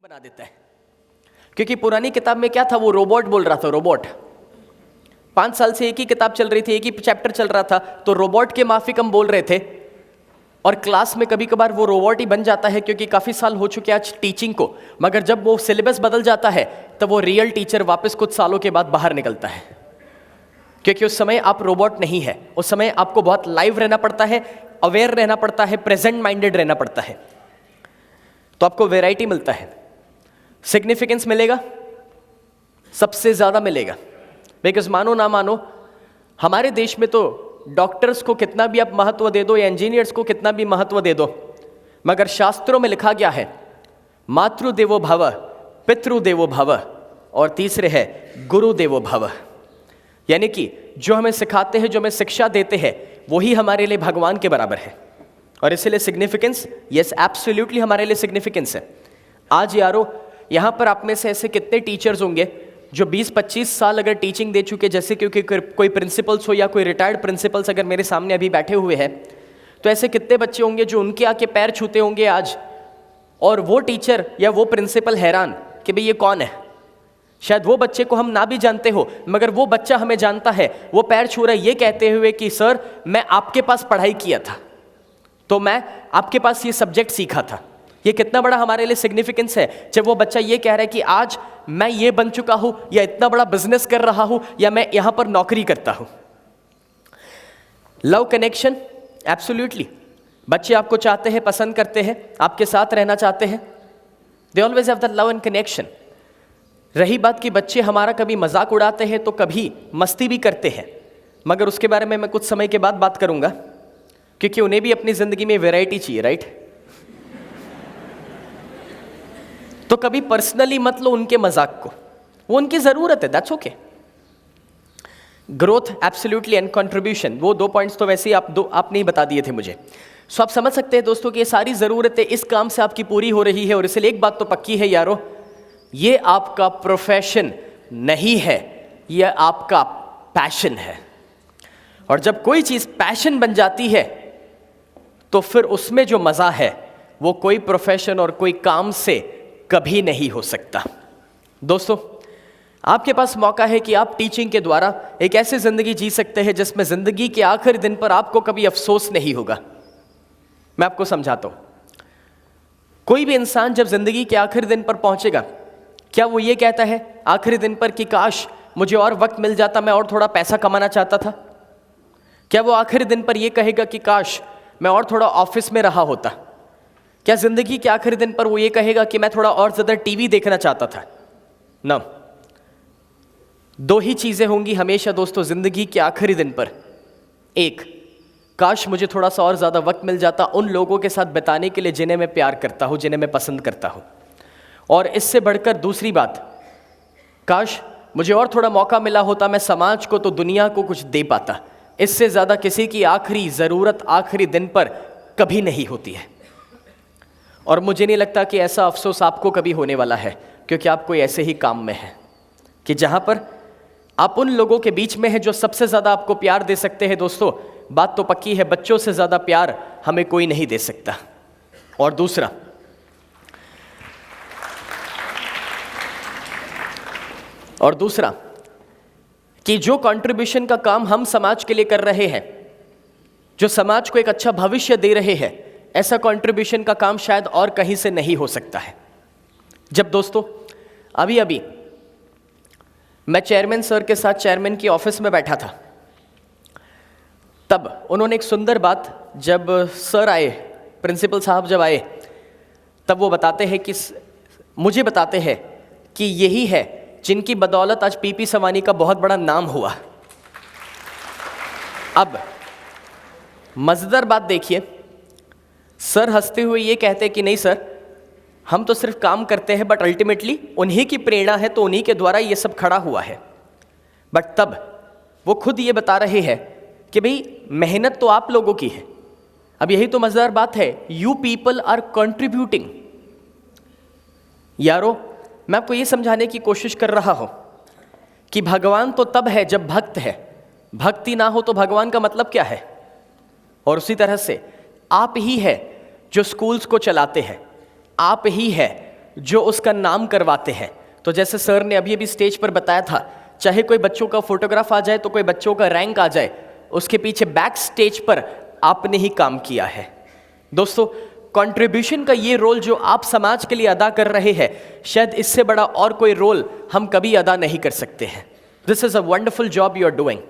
बना देता है। क्योंकि पुरानी किताब में क्या था, वो रोबोट बोल रहा था, रोबोट 5 साल से एक ही किताब चल रही थी, एक ही चैप्टर चल रहा था, तो रोबोट के माफिक हम बोल रहे थे। और क्लास में कभी कभार वो रोबोट ही बन जाता है, क्योंकि काफ़ी साल हो चुके आज टीचिंग को। मगर जब वो सिलेबस बदल जाता है तब वो रियल टीचर वापस कुछ सालों के बाद बाहर निकलता है, क्योंकि उस समय आप रोबोट नहीं है। उस समय आपको बहुत लाइव रहना पड़ता है, अवेयर रहना पड़ता है, प्रेजेंट माइंडेड रहना पड़ता है। तो आपको वैरायटी मिलता है, सिग्निफिकेंस मिलेगा, सबसे ज़्यादा मिलेगा। बिकॉज मानो ना मानो, हमारे देश में तो डॉक्टर्स को कितना भी आप महत्व दे दो या इंजीनियर्स को कितना भी महत्व दे दो, मगर शास्त्रों में लिखा गया है मातृदेवो भव, पितृदेवो भव, और तीसरे है गुरुदेवो भव। यानी कि जो हमें सिखाते हैं, जो हमें शिक्षा देते हैं, वही हमारे लिए भगवान के बराबर है। और इसलिए सिग्निफिकेंस, यस एब्सोल्युटली हमारे लिए सिग्निफिकेंस है। आज यारो, यहाँ पर आप में से ऐसे कितने टीचर्स होंगे जो 20-25 साल अगर टीचिंग दे चुके, जैसे क्योंकि कोई प्रिंसिपल्स हो या कोई रिटायर्ड प्रिंसिपल्स अगर मेरे सामने अभी बैठे हुए हैं, तो ऐसे कितने बच्चे होंगे जो उनके आके पैर छूते होंगे आज, और वो टीचर या वो प्रिंसिपल हैरान कि भाई ये कौन है। शायद वो बच्चे को हम ना भी जानते हो, मगर वो बच्चा हमें जानता है, वो पैर छू रहा है ये कहते हुए कि सर मैं आपके पास पढ़ाई किया था, तो मैं आपके पास ये सब्जेक्ट सीखा था। ये कितना बड़ा हमारे लिए सिग्निफिकेंस है जब वो बच्चा ये कह रहा है कि आज मैं ये बन चुका हूं, या इतना बड़ा बिजनेस कर रहा हूं, या मैं यहां पर नौकरी करता हूं। लव कनेक्शन, एब्सोल्युटली बच्चे आपको चाहते हैं, पसंद करते हैं, आपके साथ रहना चाहते हैं। They always have the love and connection. रही बात कि बच्चे हमारा कभी मजाक उड़ाते हैं तो कभी मस्ती भी करते हैं, मगर उसके बारे में मैं कुछ समय के बाद बात करूंगा, क्योंकि उन्हें भी अपनी जिंदगी में वैरायटी चाहिए, राइट। तो कभी पर्सनली मत लो उनके मजाक को, वो उनकी जरूरत है, that's okay. Growth absolutely and contribution, वो 2 पॉइंट्स तो वैसे ही आपने ही बता दिए थे मुझे। सो आप समझ सकते हैं दोस्तों कि ये सारी जरूरतें इस काम से आपकी पूरी हो रही है। और इसलिए एक बात तो पक्की है यारो, ये आपका प्रोफेशन नहीं है, ये आपका पैशन है। और जब कोई चीज पैशन बन जाती है तो फिर उसमें जो मजा है वो कोई प्रोफेशन और कोई काम से कभी नहीं हो सकता। दोस्तों, आपके पास मौका है कि आप टीचिंग के द्वारा एक ऐसी जिंदगी जी सकते हैं जिसमें जिंदगी के आखिरी दिन पर आपको कभी अफसोस नहीं होगा। मैं आपको समझाता हूं। कोई भी इंसान जब जिंदगी के आखिरी दिन पर पहुंचेगा, क्या वो ये कहता है आखिरी दिन पर कि काश मुझे और वक्त मिल जाता, मैं और थोड़ा पैसा कमाना चाहता था? क्या वो आखिरी दिन पर यह कहेगा कि काश मैं और थोड़ा ऑफिस में रहा होता? क्या जिंदगी के आखिरी दिन पर वो ये कहेगा कि मैं थोड़ा और ज्यादा टीवी देखना चाहता था? ना। 2 ही चीजें होंगी हमेशा दोस्तों जिंदगी के आखिरी दिन पर। एक, काश मुझे थोड़ा सा और ज्यादा वक्त मिल जाता उन लोगों के साथ बिताने के लिए जिन्हें मैं प्यार करता हूं, जिन्हें मैं पसंद करता हूं। और इससे बढ़कर दूसरी बात, काश मुझे और थोड़ा मौका मिला होता, मैं समाज को तो दुनिया को कुछ दे पाता। इससे ज्यादा किसी की आखिरी जरूरत आखिरी दिन पर कभी नहीं होती है। और मुझे नहीं लगता कि ऐसा अफसोस आपको कभी होने वाला है, क्योंकि आप कोई ऐसे ही काम में है कि जहां पर आप उन लोगों के बीच में हैं जो सबसे ज्यादा आपको प्यार दे सकते हैं। दोस्तों, बात तो पक्की है, बच्चों से ज्यादा प्यार हमें कोई नहीं दे सकता। और दूसरा कि जो कंट्रीब्यूशन का काम हम समाज के लिए कर रहे हैं, जो समाज को एक अच्छा भविष्य दे रहे हैं, ऐसा कंट्रीब्यूशन का काम शायद और कहीं से नहीं हो सकता है। जब दोस्तों अभी मैं चेयरमैन सर के साथ चेयरमैन की ऑफिस में बैठा था, तब उन्होंने एक सुंदर बात, जब सर आए, प्रिंसिपल साहब जब आए, तब वो बताते हैं कि मुझे बताते हैं कि यही है जिनकी बदौलत आज पीपी सवानी का बहुत बड़ा नाम हुआ। अब मजेदार बात देखिए, सर हंसते हुए ये कहते कि नहीं सर, हम तो सिर्फ काम करते हैं, बट अल्टीमेटली उन्हीं की प्रेरणा है, तो उन्हीं के द्वारा ये सब खड़ा हुआ है। बट तब वो खुद ये बता रहे हैं कि भाई मेहनत तो आप लोगों की है। अब यही तो मजेदार बात है, यू पीपल आर कंट्रीब्यूटिंग। यारो, मैं आपको ये समझाने की कोशिश कर रहा हूं कि भगवान तो तब है जब भक्त है, भक्ति ना हो तो भगवान का मतलब क्या है। और उसी तरह से आप ही है जो स्कूल्स को चलाते हैं, आप ही है जो उसका नाम करवाते हैं। तो जैसे सर ने अभी अभी स्टेज पर बताया था, चाहे कोई बच्चों का फोटोग्राफ आ जाए तो कोई बच्चों का रैंक आ जाए, उसके पीछे बैक स्टेज पर आपने ही काम किया है। दोस्तों, कंट्रीब्यूशन का ये रोल जो आप समाज के लिए अदा कर रहे हैं, शायद इससे बड़ा और कोई रोल हम कभी अदा नहीं कर सकते हैं। This is a wonderful job you are doing.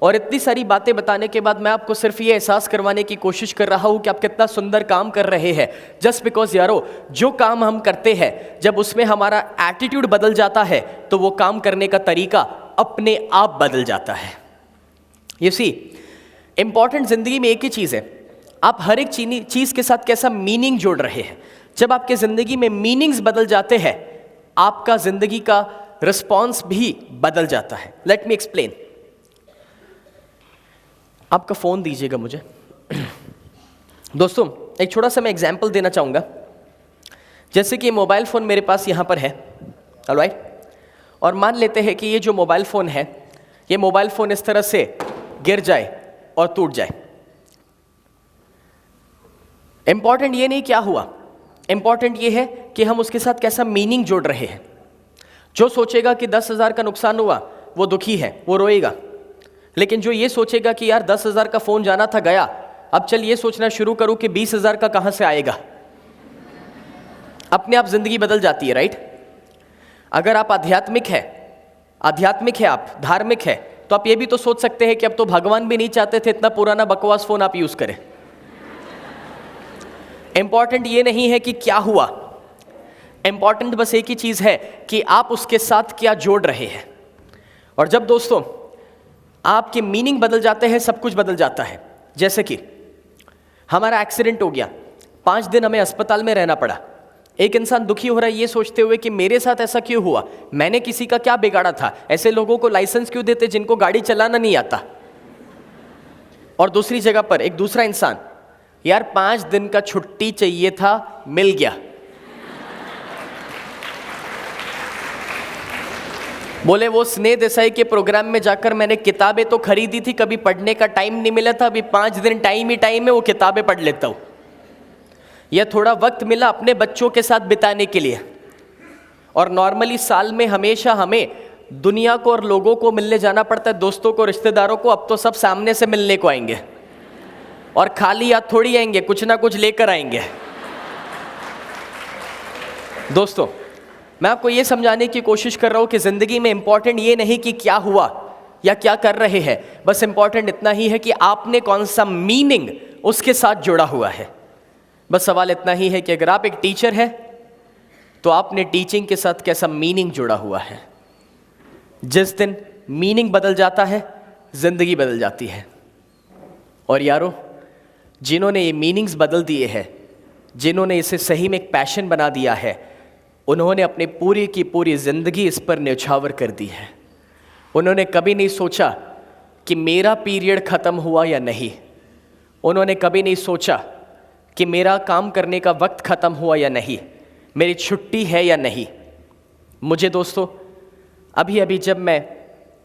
और इतनी सारी बातें बताने के बाद मैं आपको सिर्फ ये एहसास करवाने की कोशिश कर रहा हूँ कि आप कितना सुंदर काम कर रहे हैं, जस्ट बिकॉज यारो जो काम हम करते हैं जब उसमें हमारा एटीट्यूड बदल जाता है तो वो काम करने का तरीका अपने आप बदल जाता है। यू सी, इंपॉर्टेंट जिंदगी में एक ही चीज़ है, आप हर एक चीज़ के साथ कैसा मीनिंग जोड़ रहे हैं। जब आपके ज़िंदगी में मीनिंग्स बदल जाते हैं, आपका ज़िंदगी का रिस्पॉन्स भी बदल जाता है। Let me explain. आपका फ़ोन दीजिएगा मुझे। दोस्तों, एक छोटा सा मैं एग्जाम्पल देना चाहूँगा। जैसे कि मोबाइल फ़ोन मेरे पास यहाँ पर है, ऑलराइट, और मान लेते हैं कि ये जो मोबाइल फ़ोन है, ये मोबाइल फ़ोन इस तरह से गिर जाए और टूट जाए। इंपॉर्टेंट ये नहीं क्या हुआ, इंपॉर्टेंट ये है कि हम उसके साथ कैसा मीनिंग जोड़ रहे हैं। जो सोचेगा कि 10,000 का नुकसान हुआ वो दुखी है, वो रोएगा। लेकिन जो ये सोचेगा कि यार 10,000 का फ़ोन जाना था गया, अब चल ये सोचना शुरू करूं कि 20,000 का कहाँ से आएगा, अपने आप ज़िंदगी बदल जाती है, राइट। अगर आप आध्यात्मिक है, आप धार्मिक है, तो आप ये भी तो सोच सकते हैं कि अब तो भगवान भी नहीं चाहते थे इतना पुराना बकवास फ़ोन आप यूज़ करें। इंपॉर्टेंट ये नहीं है कि क्या हुआ, इंपॉर्टेंट बस एक ही चीज़ है कि आप उसके साथ क्या जोड़ रहे हैं। और जब दोस्तों आपके मीनिंग बदल जाते हैं, सब कुछ बदल जाता है। जैसे कि हमारा एक्सीडेंट हो गया, 5 दिन हमें अस्पताल में रहना पड़ा। एक इंसान दुखी हो रहा है ये सोचते हुए कि मेरे साथ ऐसा क्यों हुआ, मैंने किसी का क्या बिगाड़ा था, ऐसे लोगों को लाइसेंस क्यों देते जिनको गाड़ी चलाना नहीं आता। और दूसरी जगह पर एक दूसरा इंसान, यार 5 दिन का छुट्टी चाहिए था, मिल गया। बोले वो स्नेह देसाई के प्रोग्राम में जाकर मैंने किताबें तो खरीदी थी, कभी पढ़ने का टाइम नहीं मिला था, अभी 5 दिन टाइम ही टाइम है, वो किताबें पढ़ लेता हूँ। यह थोड़ा वक्त मिला अपने बच्चों के साथ बिताने के लिए। और नॉर्मली साल में हमेशा हमें दुनिया को और लोगों को मिलने जाना पड़ता है, दोस्तों को, रिश्तेदारों को। अब तो सब सामने से मिलने को आएंगे और खाली याद थोड़ी आएंगे, कुछ ना कुछ लेकर आएंगे। दोस्तों, मैं आपको ये समझाने की कोशिश कर रहा हूँ कि ज़िंदगी में इंपॉर्टेंट ये नहीं कि क्या हुआ या क्या कर रहे हैं, बस इंपॉर्टेंट इतना ही है कि आपने कौन सा मीनिंग उसके साथ जोड़ा हुआ है। बस सवाल इतना ही है कि अगर आप एक टीचर हैं तो आपने टीचिंग के साथ कैसा मीनिंग जोड़ा हुआ है। जिस दिन मीनिंग बदल जाता है, ज़िंदगी बदल जाती है। और यारो, जिन्होंने ये मीनिंग्स बदल दिए हैं, जिन्होंने इसे सही में एक पैशन बना दिया है, उन्होंने अपनी पूरी की पूरी ज़िंदगी इस पर न्यौछावर कर दी है। उन्होंने कभी नहीं सोचा कि मेरा पीरियड ख़त्म हुआ या नहीं। उन्होंने कभी नहीं सोचा कि मेरा काम करने का वक्त ख़त्म हुआ या नहीं, मेरी छुट्टी है या नहीं। मुझे दोस्तों अभी अभी जब मैं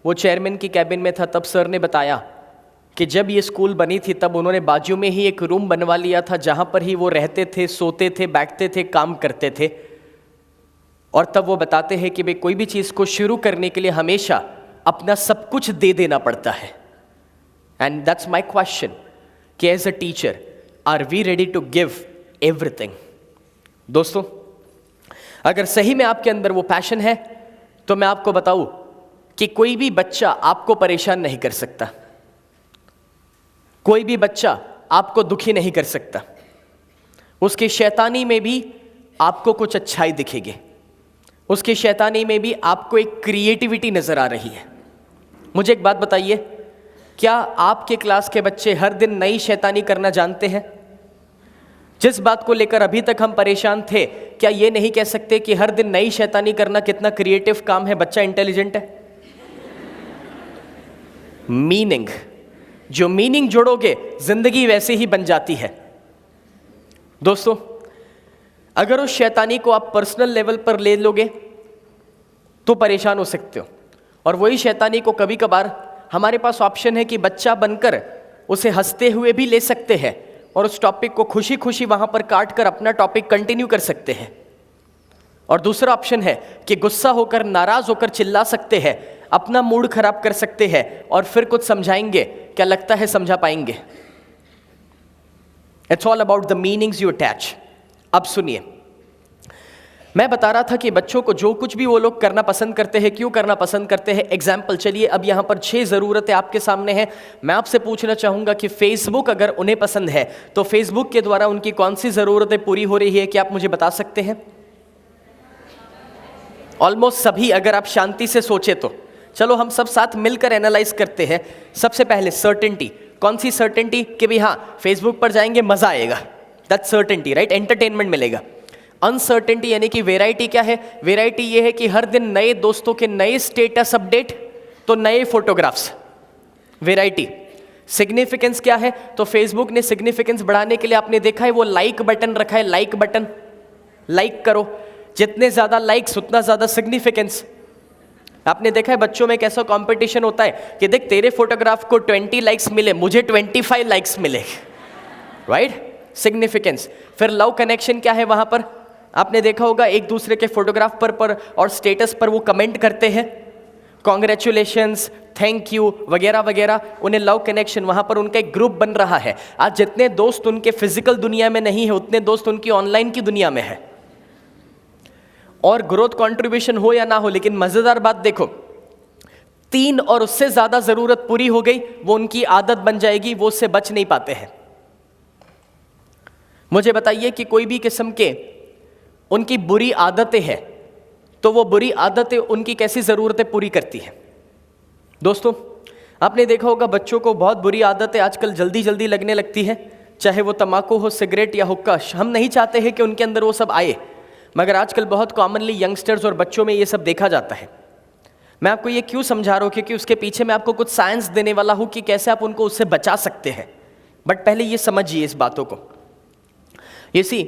वो चेयरमैन की कैबिन में था, तब सर ने बताया कि जब ये स्कूल बनी थी तब उन्होंने बाजू में ही एक रूम बनवा लिया था, जहाँ पर ही वो रहते थे, सोते थे, बैठते थे, काम करते थे। और तब वो बताते हैं कि भाई कोई भी चीज़ को शुरू करने के लिए हमेशा अपना सब कुछ दे देना पड़ता है। एंड दैट्स माई क्वेश्चन कि as a teacher are we ready to give everything. दोस्तों, अगर सही में आपके अंदर वो पैशन है तो मैं आपको बताऊं कि कोई भी बच्चा आपको परेशान नहीं कर सकता, कोई भी बच्चा आपको दुखी नहीं कर सकता। उसकी शैतानी में भी आपको कुछ अच्छाई दिखेगी, उसकी शैतानी में भी आपको एक क्रिएटिविटी नज़र आ रही है। मुझे एक बात बताइए, क्या आपके क्लास के बच्चे हर दिन नई शैतानी करना जानते हैं? जिस बात को लेकर अभी तक हम परेशान थे, क्या ये नहीं कह सकते कि हर दिन नई शैतानी करना कितना क्रिएटिव काम है, बच्चा इंटेलिजेंट है? मीनिंग, जो मीनिंग जोड़ोगे जिंदगी वैसे ही बन जाती है। दोस्तों, अगर उस शैतानी को आप पर्सनल लेवल पर ले लोगे तो परेशान हो सकते हो। और वही शैतानी को कभी कभार हमारे पास ऑप्शन है कि बच्चा बनकर उसे हंसते हुए भी ले सकते हैं और उस टॉपिक को खुशी खुशी वहाँ पर काट कर अपना टॉपिक कंटिन्यू कर सकते हैं। और दूसरा ऑप्शन है कि गुस्सा होकर, नाराज होकर चिल्ला सकते हैं, अपना मूड खराब कर सकते हैं और फिर कुछ समझाएंगे, क्या लगता है समझा पाएंगे? It's all about the meanings you attach. अब सुनिए, मैं बता रहा था कि बच्चों को जो कुछ भी वो लोग करना पसंद करते हैं, क्यों करना पसंद करते हैं। एग्जाम्पल, चलिए अब यहाँ पर 6 ज़रूरतें आपके सामने हैं। मैं आपसे पूछना चाहूँगा कि फेसबुक अगर उन्हें पसंद है तो फेसबुक के द्वारा उनकी कौन सी ज़रूरतें पूरी हो रही है, क्या आप मुझे बता सकते हैं? ऑलमोस्ट सभी, अगर आप शांति से सोचे तो। चलो हम सब साथ मिलकर एनालाइज करते हैं। सबसे पहले सर्टेनिटी। कौन सी सर्टेनिटी? कि भी हाँ, फेसबुक पर जाएंगे मज़ा आएगा, दैट्स सर्टेनिटी, राइट? एंटरटेनमेंट मिलेगा। अनसर्टेनिटी यानी कि वेराइटी क्या है? वेराइटी ये है कि हर दिन नए दोस्तों के नए स्टेटस अपडेट, तो नए फोटोग्राफ्स, वेराइटी। सिग्निफिकेंस क्या है? तो फेसबुक ने सिग्निफिकेंस बढ़ाने के लिए आपने देखा है वो लाइक बटन रखा है, लाइक बटन, लाइक करो, जितने ज़्यादा लाइक्स उतना ज़्यादा सिग्निफिकेंस। आपने देखा है बच्चों में कैसा कंपटीशन होता है कि देख तेरे फोटोग्राफ को 20 लाइक्स मिले, मुझे 25 लाइक्स मिले, राइट? सिग्निफिकेंस। फिर लव कनेक्शन क्या है वहाँ पर? आपने देखा होगा एक दूसरे के फोटोग्राफ पर और स्टेटस पर वो कमेंट करते हैं, कॉन्ग्रेचुलेशंस, थैंक यू वगैरह वगैरह, उन्हें लव कनेक्शन, वहाँ पर उनका एक ग्रुप बन रहा है। आज जितने दोस्त उनके फिजिकल दुनिया में नहीं है उतने दोस्त उनकी ऑनलाइन की दुनिया में है। और ग्रोथ कंट्रीब्यूशन हो या ना हो, लेकिन मज़ेदार बात देखो, 3 और उससे ज़्यादा ज़रूरत पूरी हो गई, वो उनकी आदत बन जाएगी, वो उससे बच नहीं पाते हैं। मुझे बताइए कि कोई भी किस्म के उनकी बुरी आदतें हैं तो वो बुरी आदतें उनकी कैसी ज़रूरतें पूरी करती हैं? दोस्तों, आपने देखा होगा बच्चों को बहुत बुरी आदतें आजकल जल्दी जल्दी लगने लगती है, चाहे वो तम्बाकू हो, सिगरेट या हुक्का। हम नहीं चाहते हैं कि उनके अंदर वो सब आए, मगर आजकल बहुत कॉमनली यंगस्टर्स और बच्चों में ये सब देखा जाता है। मैं आपको ये क्यों समझा रहा हूँ? क्योंकि उसके पीछे मैं आपको कुछ साइंस देने वाला हूँ कि कैसे आप उनको उससे बचा सकते हैं। बट पहले ये समझिए इस बातों को। ये सी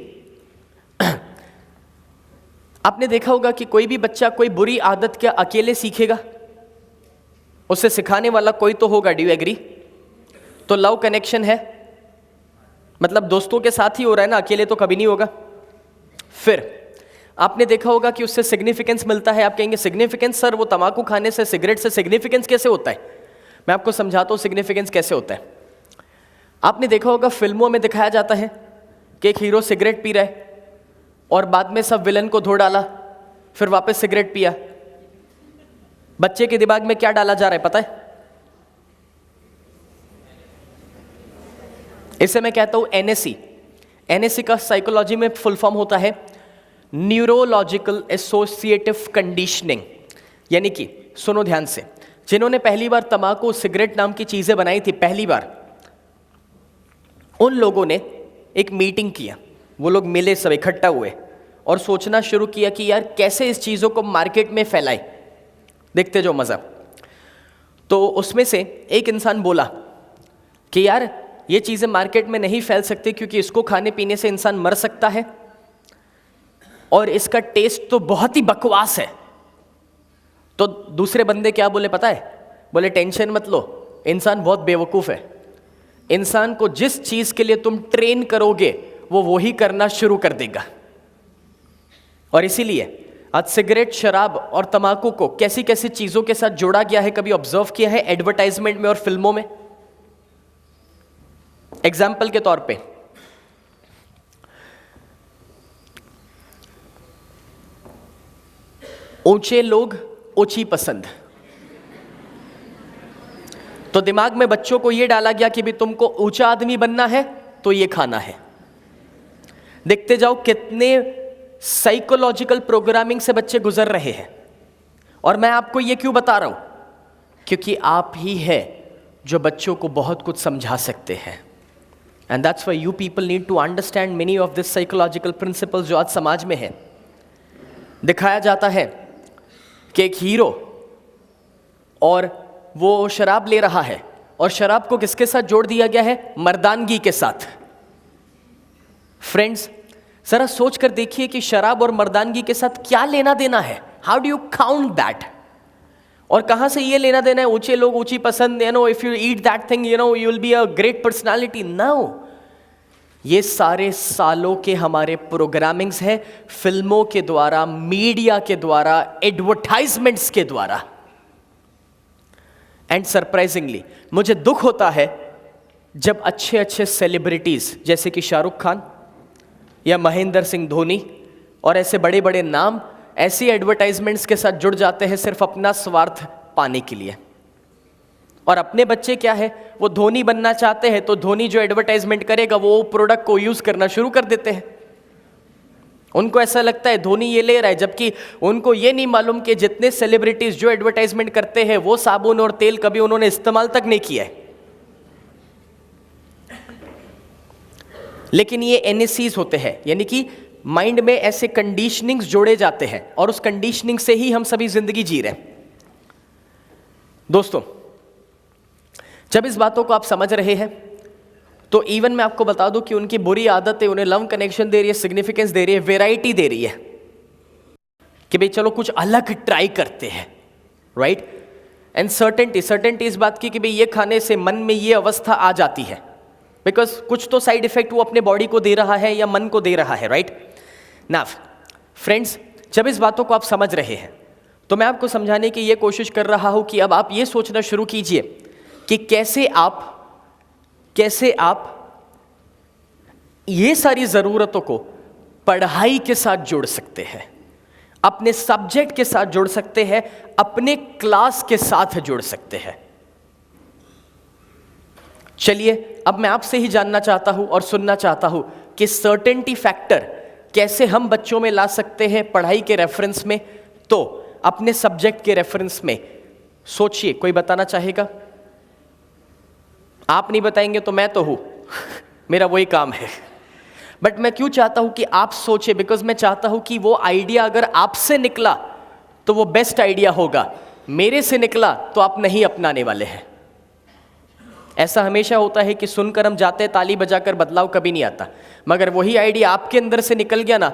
आपने देखा होगा कि कोई भी बच्चा कोई बुरी आदत क्या अकेले सीखेगा? उसे सिखाने वाला कोई तो होगा। Do you agree? तो लव कनेक्शन है, मतलब दोस्तों के साथ ही हो रहा है ना, अकेले तो कभी नहीं होगा। फिर आपने देखा होगा कि उससे सिग्निफिकेंस मिलता है। आप कहेंगे सिग्निफिकेंस सर, वो तम्बाकू खाने से, सिगरेट से सिग्निफिकेंस कैसे होता है? मैं आपको समझाता हूँ सिग्निफिकेंस कैसे होता है। आपने देखा होगा फिल्मों में दिखाया जाता है कि एक हीरो सिगरेट पी रहा है और बाद में सब विलन को धो डाला, फिर वापस सिगरेट पिया। बच्चे के दिमाग में क्या डाला जा रहा है पता है? इसे मैं कहता हूं एनएससी। एनएससी का साइकोलॉजी में फुल फॉर्म होता है न्यूरोलॉजिकल एसोसिएटिव कंडीशनिंग। यानी कि सुनो ध्यान से, जिन्होंने पहली बार तंबाकू सिगरेट नाम की चीजें बनाई थी, पहली बार, उन लोगों ने एक मीटिंग किया। वो लोग मिले, सब इकट्ठा हुए और सोचना शुरू किया कि यार कैसे इस चीज़ों को मार्केट में फैलाए, देखते जो मज़ा। तो उसमें से एक इंसान बोला कि यार ये चीज़ें मार्केट में नहीं फैल सकती क्योंकि इसको खाने पीने से इंसान मर सकता है और इसका टेस्ट तो बहुत ही बकवास है। तो दूसरे बंदे क्या बोले पता है? बोले टेंशन मत लो, इंसान बहुत बेवकूफ़ है। इंसान को जिस चीज़ के लिए तुम ट्रेन करोगे वो वही करना शुरू कर देगा। और इसीलिए आज सिगरेट, शराब और तंबाकू को कैसी कैसी चीज़ों के साथ जोड़ा गया है, कभी ऑब्जर्व किया है एडवर्टाइजमेंट में और फिल्मों में? एग्जाम्पल के तौर पे, ऊंचे लोग ऊंची पसंद। तो दिमाग में बच्चों को यह डाला गया कि भी तुमको ऊंचा आदमी बनना है तो ये खाना है। देखते जाओ कितने साइकोलॉजिकल प्रोग्रामिंग से बच्चे गुजर रहे हैं। और मैं आपको ये क्यों बता रहा हूं? क्योंकि आप ही है जो बच्चों को बहुत कुछ समझा सकते हैं। And that's why you people need to understand many of this psychological principles जो आज समाज में है। दिखाया जाता है कि एक हीरो और वो शराब ले रहा है, और शराब को किसके साथ जोड़ दिया गया है? मर्दानगी के साथ। फ्रेंड्स, जरा सोच कर देखिए कि शराब और मर्दानगी के साथ क्या लेना देना है। How do you count that? और कहां से ये लेना देना है ऊंचे लोग ऊंची पसंद, if you eat that thing you will be a great personality? No, ये सारे सालों के हमारे प्रोग्रामिंग्स हैं, फिल्मों के द्वारा, मीडिया के द्वारा, एडवर्टाइजमेंट्स के द्वारा। एंड सरप्राइजिंगली मुझे दुख होता है जब अच्छे अच्छे सेलिब्रिटीज जैसे कि शाहरुख खान या महेंद्र सिंह धोनी और ऐसे बड़े बड़े नाम ऐसी एडवर्टाइजमेंट्स के साथ जुड़ जाते हैं सिर्फ अपना स्वार्थ पाने के लिए। और अपने बच्चे क्या है, वो धोनी बनना चाहते हैं तो धोनी जो एडवर्टाइजमेंट करेगा वो प्रोडक्ट को यूज करना शुरू कर देते हैं। उनको ऐसा लगता है धोनी ये ले रहा है, जबकि उनको ये नहीं मालूम कि जितने सेलिब्रिटीज जो एडवर्टाइजमेंट करते हैं वो साबुन और तेल कभी उन्होंने इस्तेमाल तक नहीं किया है। लेकिन ये एनएससीज होते हैं, यानी कि माइंड में ऐसे कंडीशनिंग्स जोड़े जाते हैं और उस कंडीशनिंग से ही हम सभी जिंदगी जी रहे हैं। दोस्तों, जब इस बातों को आप समझ रहे हैं तो इवन मैं आपको बता दूं कि उनकी बुरी आदतें उन्हें लव कनेक्शन दे रही है, सिग्निफिकेंस दे रही है, वेराइटी दे रही है कि भाई चलो कुछ अलग ट्राई करते हैं, राइट। एंड सर्टेनिटी इस बात की कि भाई ये खाने से मन में ये अवस्था आ जाती है, बिकॉज कुछ तो साइड इफेक्ट वो अपने बॉडी को दे रहा है या मन को दे रहा है, राइट ना। फ्रेंड्स, जब इस बातों को आप समझ रहे हैं तो मैं आपको समझाने की ये कोशिश कर रहा हूं कि अब आप ये सोचना शुरू कीजिए कि कैसे आप ये सारी ज़रूरतों को पढ़ाई के साथ जोड़ सकते हैं, अपने सब्जेक्ट के साथ जोड़ सकते हैं, अपने क्लास के साथ जोड़ सकते हैं। चलिए अब मैं आपसे ही जानना चाहता हूं और सुनना चाहता हूं कि सर्टेनिटी फैक्टर कैसे हम बच्चों में ला सकते हैं पढ़ाई के रेफरेंस में, तो अपने सब्जेक्ट के रेफरेंस में। सोचिए, कोई बताना चाहेगा? आप नहीं बताएंगे तो मैं तो हूं मेरा वही काम है। बट मैं क्यों चाहता हूं कि आप सोचें, बिकॉज मैं चाहता हूं कि वो आइडिया अगर आपसे निकला तो वो बेस्ट आइडिया होगा, मेरे से निकला तो आप नहीं अपनाने वाले हैं। ऐसा हमेशा होता है कि सुनकर हम जाते हैं, ताली बजाकर बदलाव कभी नहीं आता, मगर वही आइडिया आपके अंदर से निकल गया ना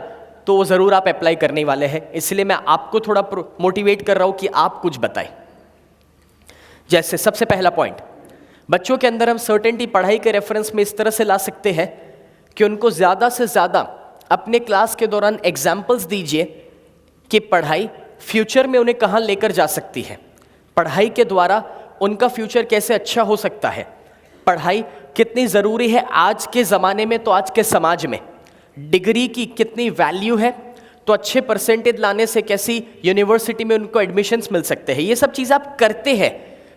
तो वो ज़रूर आप अप्लाई करने वाले हैं। इसलिए मैं आपको थोड़ा मोटिवेट कर रहा हूं कि आप कुछ बताएं। जैसे सबसे पहला पॉइंट, बच्चों के अंदर हम सर्टेनिटी पढ़ाई के रेफरेंस में इस तरह से ला सकते हैं कि उनको ज़्यादा से ज़्यादा अपने क्लास के दौरान एग्जाम्पल्स दीजिए कि पढ़ाई फ्यूचर में उन्हें कहाँ लेकर जा सकती है, पढ़ाई के द्वारा उनका फ्यूचर कैसे अच्छा हो सकता है, पढ़ाई कितनी ज़रूरी है आज के ज़माने में, तो आज के समाज में डिग्री की कितनी वैल्यू है, तो अच्छे परसेंटेज लाने से कैसी यूनिवर्सिटी में उनको एडमिशन्स मिल सकते हैं। ये सब चीज़ आप करते हैं,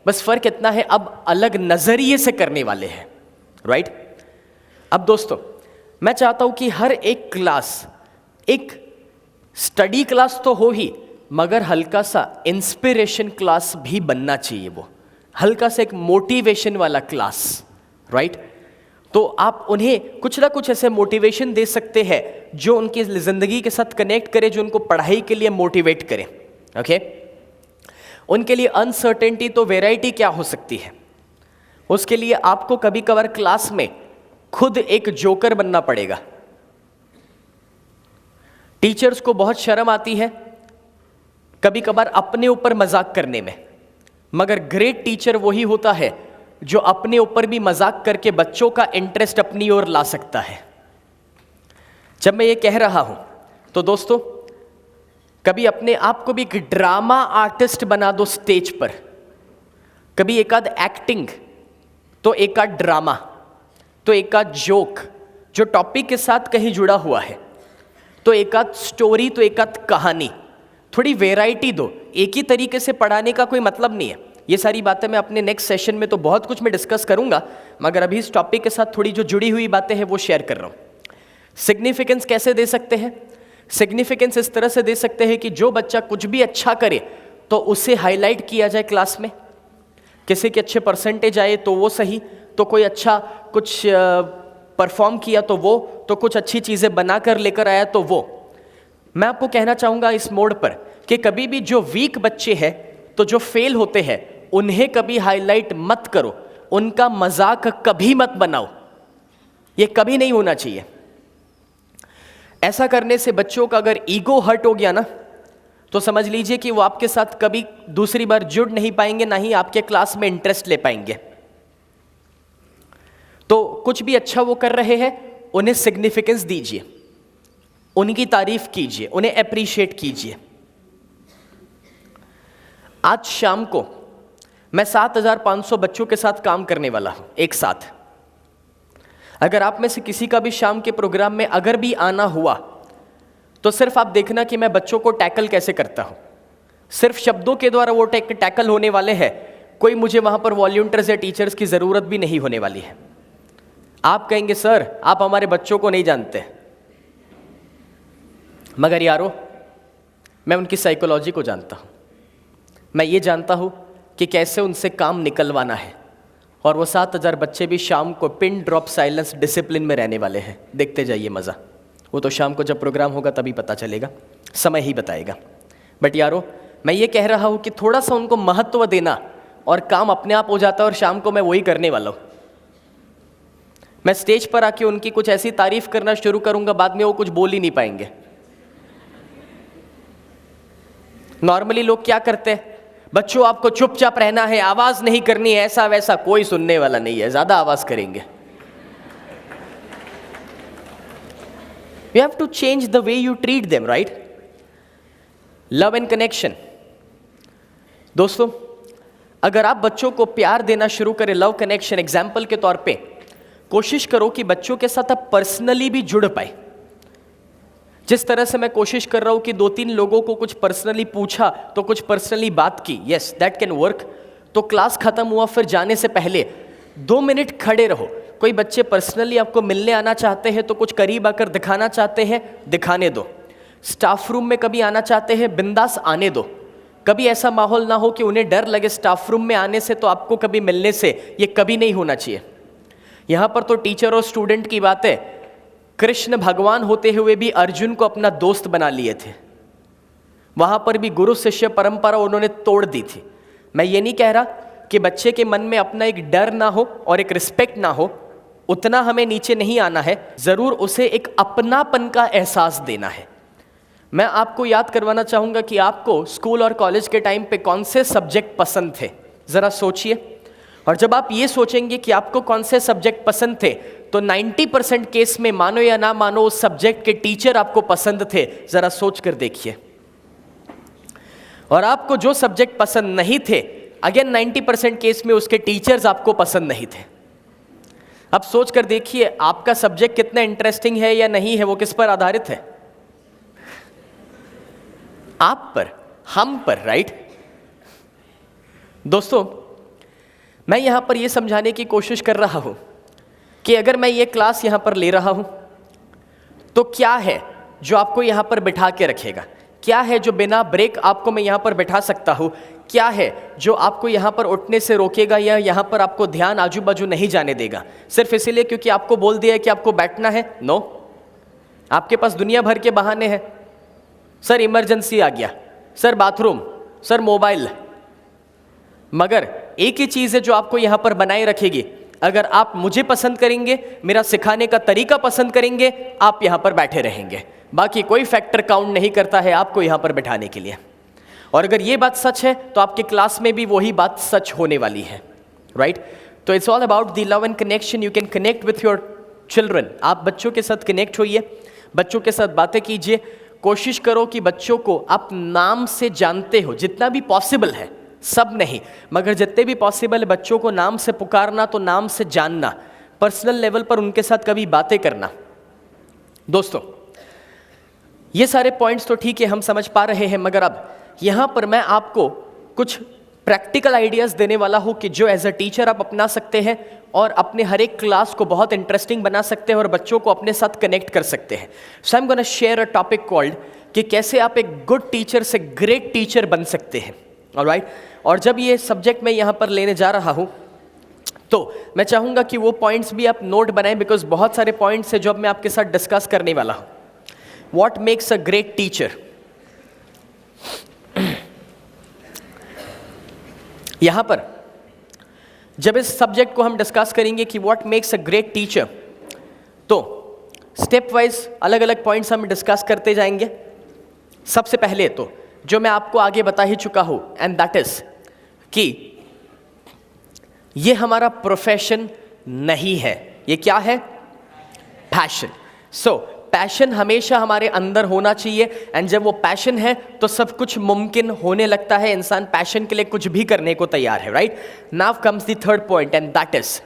बस फ़र्क इतना है अब अलग नज़रिए से करने वाले हैं, राइट। अब दोस्तों, मैं चाहता हूँ कि हर एक क्लास एक स्टडी क्लास तो हो ही, मगर हल्का सा इंस्पिरेशन क्लास भी बनना चाहिए, वो हल्का सा एक मोटिवेशन वाला क्लास, राइट। तो आप उन्हें कुछ ना कुछ ऐसे मोटिवेशन दे सकते हैं जो उनकी ज़िंदगी के साथ कनेक्ट करे, जो उनको पढ़ाई के लिए मोटिवेट करे, ओके। उनके लिए अनसर्टेनिटी तो वैरायटी क्या हो सकती है, उसके लिए आपको कभी कभार क्लास में खुद एक जोकर बनना पड़ेगा। टीचर्स को बहुत शर्म आती है कभी कभार अपने ऊपर मजाक करने में, मगर ग्रेट टीचर वही होता है जो अपने ऊपर भी मजाक करके बच्चों का इंटरेस्ट अपनी ओर ला सकता है। जब मैं ये कह रहा हूं तो दोस्तों, कभी अपने आप को भी एक ड्रामा आर्टिस्ट बना दो स्टेज पर, कभी एक आध एक्टिंग तो एक आध ड्रामा तो एक आध जोक जो टॉपिक के साथ कहीं जुड़ा हुआ है, तो एक आध स्टोरी तो एक आध कहानी, थोड़ी वेराइटी दो। एक ही तरीके से पढ़ाने का कोई मतलब नहीं है। ये सारी बातें मैं अपने नेक्स्ट सेशन में तो बहुत कुछ मैं डिस्कस करूंगा, मगर अभी इस टॉपिक के साथ थोड़ी जो जुड़ी हुई बातें हैं वो शेयर कर रहा हूँ। सिग्निफिकेंस कैसे दे सकते हैं? सिग्निफिकेंस इस तरह से दे सकते हैं कि जो बच्चा कुछ भी अच्छा करे तो उसे हाईलाइट किया जाए क्लास में। किसी के अच्छे परसेंटेज आए तो वो सही, तो कोई अच्छा कुछ परफॉर्म किया तो वो, तो कुछ अच्छी चीज़ें बनाकर लेकर आया तो वो। मैं आपको कहना चाहूँगा इस मोड़ पर कि कभी भी जो वीक बच्चे हैं, तो जो फेल होते हैं, उन्हें कभी हाईलाइट मत करो, उनका मजाक कभी मत बनाओ, ये कभी नहीं होना चाहिए। ऐसा करने से बच्चों का अगर ईगो हर्ट हो गया ना, तो समझ लीजिए कि वो आपके साथ कभी दूसरी बार जुड़ नहीं पाएंगे, ना ही आपके क्लास में इंटरेस्ट ले पाएंगे। तो कुछ भी अच्छा वो कर रहे हैं उन्हें सिग्निफिकेंस दीजिए, उनकी तारीफ कीजिए, उन्हें अप्रिशिएट कीजिए। आज शाम को मैं 7,500 बच्चों के साथ काम करने वाला हूं एक साथ। अगर आप में से किसी का भी शाम के प्रोग्राम में अगर भी आना हुआ तो सिर्फ आप देखना कि मैं बच्चों को टैकल कैसे करता हूं। सिर्फ शब्दों के द्वारा वो टैकल होने वाले हैं, कोई मुझे वहां पर वॉलंटियर्स या टीचर्स की ज़रूरत भी नहीं होने वाली है। आप कहेंगे सर आप हमारे बच्चों को नहीं जानते, मगर यारो मैं उनकी साइकोलॉजी को जानता हूं। मैं ये जानता हूं कि कैसे उनसे काम निकलवाना है, और वो 7,000 बच्चे भी शाम को पिन ड्रॉप साइलेंस डिसिप्लिन में रहने वाले हैं। देखते जाइए मज़ा। वो तो शाम को जब प्रोग्राम होगा तभी पता चलेगा, समय ही बताएगा। बट यारो मैं ये कह रहा हूँ कि थोड़ा सा उनको महत्व देना और काम अपने आप हो जाता है, और शाम को मैं वही करने वाला हूँ। मैं स्टेज पर आके उनकी कुछ ऐसी तारीफ करना शुरू करूंगा, बाद में वो कुछ बोल ही नहीं पाएंगे। नॉर्मली लोग क्या करते हैं, बच्चों आपको चुपचाप रहना है, आवाज नहीं करनी है, ऐसा वैसा। कोई सुनने वाला नहीं है, ज्यादा आवाज करेंगे। You have to change the way you treat them, right? Love and connection. दोस्तों, अगर आप बच्चों को प्यार देना शुरू करें, लव कनेक्शन, एग्जाम्पल के तौर पे कोशिश करो कि बच्चों के साथ आप पर्सनली भी जुड़ पाए। जिस तरह से मैं कोशिश कर रहा हूं कि 2-3 लोगों को कुछ पर्सनली पूछा तो कुछ पर्सनली बात की, यस दैट कैन वर्क। तो क्लास खत्म हुआ, फिर जाने से पहले 2 मिनट खड़े रहो। कोई बच्चे पर्सनली आपको मिलने आना चाहते हैं तो कुछ करीब आकर दिखाना चाहते हैं, दिखाने दो। स्टाफ रूम में कभी आना चाहते हैं, बिंदास आने दो। कभी ऐसा माहौल ना हो कि उन्हें डर लगे स्टाफ रूम में आने से, तो आपको कभी मिलने से। ये कभी नहीं होना चाहिए। यहाँ पर तो टीचर और स्टूडेंट की बात है। कृष्ण भगवान होते हुए भी अर्जुन को अपना दोस्त बना लिए थे। वहाँ पर भी गुरु शिष्य परंपरा उन्होंने तोड़ दी थी। मैं ये नहीं कह रहा कि बच्चे के मन में अपना एक डर ना हो और एक रिस्पेक्ट ना हो, उतना हमें नीचे नहीं आना है। ज़रूर उसे एक अपनापन का एहसास देना है। मैं आपको याद करवाना चाहूँगा कि आपको स्कूल और कॉलेज के टाइम पे कौन से सब्जेक्ट पसंद थे, ज़रा सोचिए। और जब आप ये सोचेंगे कि आपको कौन से सब्जेक्ट पसंद थे, तो 90% केस में, मानो या ना मानो, उस सब्जेक्ट के टीचर आपको पसंद थे। ज़रा सोच कर देखिए। और आपको जो सब्जेक्ट पसंद नहीं थे, अगेन 90% केस में उसके टीचर्स आपको पसंद नहीं थे। अब सोच कर देखिए आपका सब्जेक्ट कितना इंटरेस्टिंग है या नहीं है, वो किस पर आधारित है? आप पर, हम पर, राइट? दोस्तों, मैं यहां पर यह समझाने की कोशिश कर रहा हूं कि अगर मैं ये क्लास यहां पर ले रहा हूं तो क्या है जो आपको यहां पर बिठा के रखेगा? क्या है जो बिना ब्रेक आपको मैं यहां पर बिठा सकता हूं? क्या है जो आपको यहां पर उठने से रोकेगा या यहां पर आपको ध्यान आजू बाजू नहीं जाने देगा, सिर्फ इसीलिए क्योंकि आपको बोल दिया है कि आपको बैठना है? नो, आपके पास दुनिया भर के बहाने हैं। सर इमरजेंसी आ गया, सर बाथरूम, सर मोबाइल। मगर एक ही चीज़ है जो आपको यहाँ पर बनाए रखेगी। अगर आप मुझे पसंद करेंगे, मेरा सिखाने का तरीका पसंद करेंगे, आप यहाँ पर बैठे रहेंगे। बाकी कोई फैक्टर काउंट नहीं करता है आपको यहाँ पर बैठाने के लिए। और अगर ये बात सच है तो आपके क्लास में भी वही बात सच होने वाली है, राइट? तो it's all about the love and connection. You can connect with your children. आप बच्चों के साथ कनेक्ट होइए, बच्चों के साथ बातें कीजिए। कोशिश करो कि बच्चों को आप नाम से जानते हो, जितना भी पॉसिबल है। सब नहीं, मगर जितने भी पॉसिबल है बच्चों को नाम से पुकारना, तो नाम से जानना, पर्सनल लेवल पर उनके साथ कभी बातें करना। दोस्तों, ये सारे पॉइंट्स तो ठीक है, हम समझ पा रहे हैं, मगर अब यहाँ पर मैं आपको कुछ प्रैक्टिकल आइडियाज़ देने वाला हूँ कि जो एज अ टीचर आप अपना सकते हैं और अपने हर एक क्लास को बहुत इंटरेस्टिंग बना सकते हैं और बच्चों को अपने साथ कनेक्ट कर सकते हैं। So I am gonna share a topic called कि कैसे आप एक गुड टीचर से ग्रेट टीचर बन सकते हैं। ऑलराइट? और जब ये सब्जेक्ट मैं यहाँ पर लेने जा रहा हूँ तो मैं चाहूँगा कि वो पॉइंट्स भी आप नोट बनाएं, बिकॉज बहुत सारे पॉइंट्स हैं जो अब मैं आपके साथ डिस्कस करने वाला हूँ। What makes a great teacher? यहाँ पर जब इस सब्जेक्ट को हम डिस्कस करेंगे कि what makes a great teacher, तो स्टेप वाइज अलग अलग पॉइंट्स हम डिस्कस करते जाएंगे। सबसे पहले तो जो मैं आपको आगे बता ही चुका हूँ, एंड दैट इज कि ये हमारा प्रोफेशन नहीं है। ये क्या है? पैशन। सो पैशन हमेशा हमारे अंदर होना चाहिए, एंड जब वो पैशन है तो सब कुछ मुमकिन होने लगता है। इंसान पैशन के लिए कुछ भी करने को तैयार है, right. Now comes the third point, and that is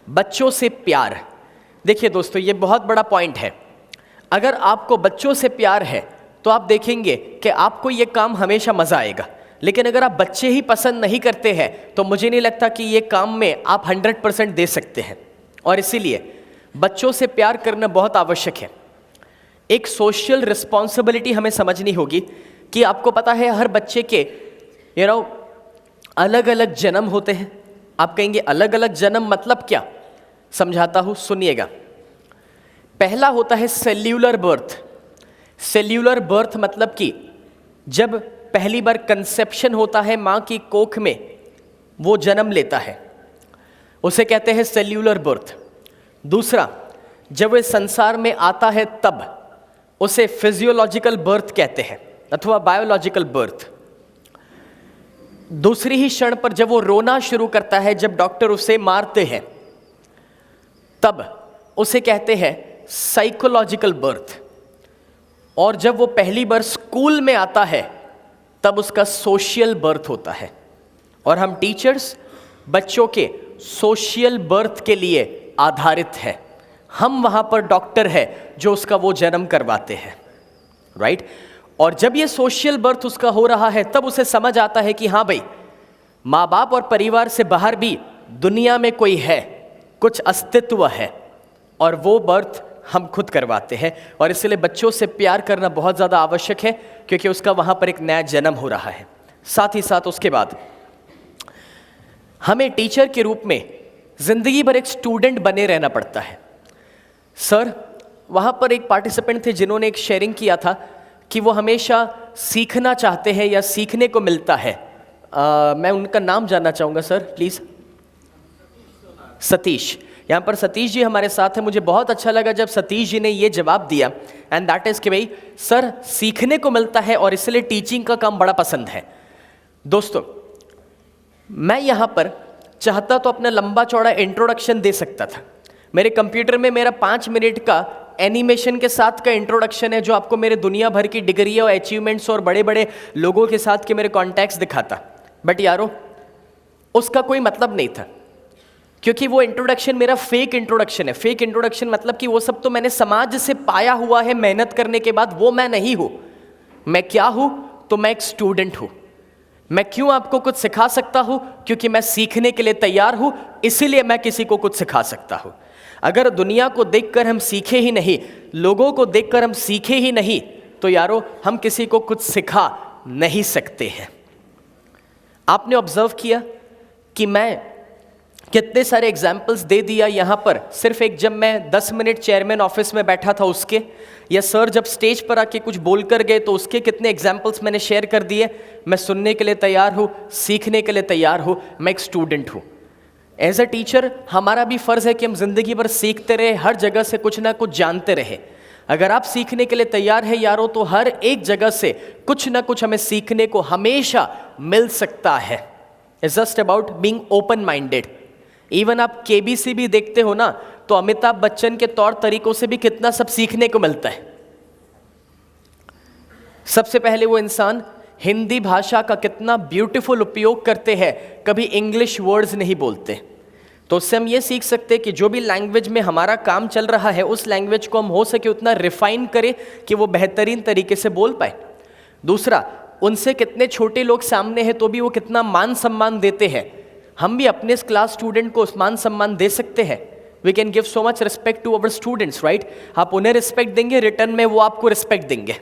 बच्चों से प्यार। देखिए दोस्तों, ये बहुत बड़ा पॉइंट है। अगर आपको बच्चों से प्यार है तो आप देखेंगे कि आपको ये काम हमेशा मज़ा आएगा। लेकिन अगर आप बच्चे ही पसंद नहीं करते हैं तो मुझे नहीं लगता कि ये काम में आप 100% दे सकते हैं। और इसीलिए बच्चों से प्यार करना बहुत आवश्यक है। एक सोशल रिस्पॉन्सिबिलिटी हमें समझनी होगी कि आपको पता है हर बच्चे के अलग अलग जन्म होते हैं। आप कहेंगे अलग अलग जन्म मतलब क्या? समझाता हूँ, सुनिएगा। पहला होता है सेल्यूलर बर्थ। सेल्यूलर बर्थ मतलब कि जब पहली बार कंसेप्शन होता है, माँ की कोख में वो जन्म लेता है, उसे कहते हैं सेल्यूलर बर्थ। दूसरा, जब वह संसार में आता है तब उसे फिजियोलॉजिकल बर्थ कहते हैं अथवा बायोलॉजिकल बर्थ। दूसरी ही क्षण पर जब वो रोना शुरू करता है, जब डॉक्टर उसे मारते हैं, तब उसे कहते हैं साइकोलॉजिकल बर्थ। और जब वो पहली बार स्कूल में आता है तब उसका सोशल बर्थ होता है। और हम टीचर्स बच्चों के सोशल बर्थ के लिए आधारित है। हम वहाँ पर डॉक्टर है जो उसका वो जन्म करवाते हैं, राइट। और जब ये सोशल बर्थ उसका हो रहा है तब उसे समझ आता है कि हाँ भाई, माँ बाप और परिवार से बाहर भी दुनिया में कोई है, कुछ अस्तित्व है, और वो बर्थ हम खुद करवाते हैं। और इसलिए बच्चों से प्यार करना बहुत ज़्यादा आवश्यक है, क्योंकि उसका वहाँ पर एक नया जन्म हो रहा है। साथ ही साथ उसके बाद हमें टीचर के रूप में ज़िंदगी भर एक स्टूडेंट बने रहना पड़ता है। सर, वहाँ पर एक पार्टिसिपेंट थे जिन्होंने एक शेयरिंग किया था कि वो हमेशा सीखना चाहते हैं या सीखने को मिलता है। मैं उनका नाम जानना चाहूँगा सर, प्लीज़। सतीश। यहाँ पर सतीश जी हमारे साथ हैं। मुझे बहुत अच्छा लगा जब सतीश जी ने ये जवाब दिया, एंड दैट इज़ कि भाई सर, सीखने को मिलता है और इसलिए टीचिंग का काम बड़ा पसंद है। दोस्तों, मैं यहाँ पर चाहता तो अपना लंबा चौड़ा इंट्रोडक्शन दे सकता था। मेरे कंप्यूटर में मेरा 5 मिनट का एनिमेशन के साथ का इंट्रोडक्शन है, जो आपको मेरे दुनिया भर की डिग्री और अचीवमेंट्स और बड़े बड़े लोगों के साथ के मेरे कॉन्टैक्ट्स दिखाता। बट यारो, उसका कोई मतलब नहीं था, क्योंकि वो इंट्रोडक्शन मेरा फेक इंट्रोडक्शन है। फेक इंट्रोडक्शन मतलब कि वो सब तो मैंने समाज से पाया हुआ है मेहनत करने के बाद, वो मैं नहीं हूँ। मैं क्या हूँ? तो मैं एक स्टूडेंट हूँ। मैं क्यों आपको कुछ सिखा सकता हूँ? क्योंकि मैं सीखने के लिए तैयार हूँ, इसीलिए मैं किसी को कुछ सिखा सकता हूँ। अगर दुनिया को देखकर हम सीखे ही नहीं, लोगों को देखकर हम सीखे ही नहीं, तो यारो हम किसी को कुछ सिखा नहीं सकते हैं। आपने ऑब्जर्व किया कि मैं कितने सारे एग्जाम्पल्स दे दिया यहाँ पर, सिर्फ एक जब मैं 10 मिनट चेयरमैन ऑफिस में बैठा था उसके, या सर जब स्टेज पर आके कुछ बोल कर गए तो उसके कितने एग्जाम्पल्स मैंने शेयर कर दिए। मैं सुनने के लिए तैयार हूँ, सीखने के लिए तैयार हूँ, मैं एक स्टूडेंट हूँ। एज अ टीचर हमारा भी फ़र्ज़ है कि हम ज़िंदगी भर सीखते रहे, हर जगह से कुछ ना कुछ जानते रहे। अगर आप सीखने के लिए तैयार है यारो, तो हर एक जगह से कुछ ना कुछ हमें सीखने को हमेशा मिल सकता है। It's just about being open minded. Even आप केबीसी भी देखते हो ना, तो अमिताभ बच्चन के तौर तरीकों से भी कितना सब सीखने को मिलता है। सबसे पहले वो इंसान हिंदी भाषा का कितना ब्यूटीफुल उपयोग करते हैं, कभी इंग्लिश वर्ड्स नहीं बोलते। तो उससे हम ये सीख सकते हैं कि जो भी लैंग्वेज में हमारा काम चल रहा है, उस लैंग्वेज को हम हो सके उतना रिफाइन करें कि वो बेहतरीन तरीके से बोल पाए। दूसरा, उनसे कितने छोटे लोग सामने हैं तो भी वो कितना मान सम्मान देते हैं। हम भी अपने क्लास स्टूडेंट को मान सम्मान दे सकते हैं। We can give so much respect to our students, right. आप उन्हें रिस्पेक्ट देंगे, रिटर्न में वो आपको रिस्पेक्ट देंगे।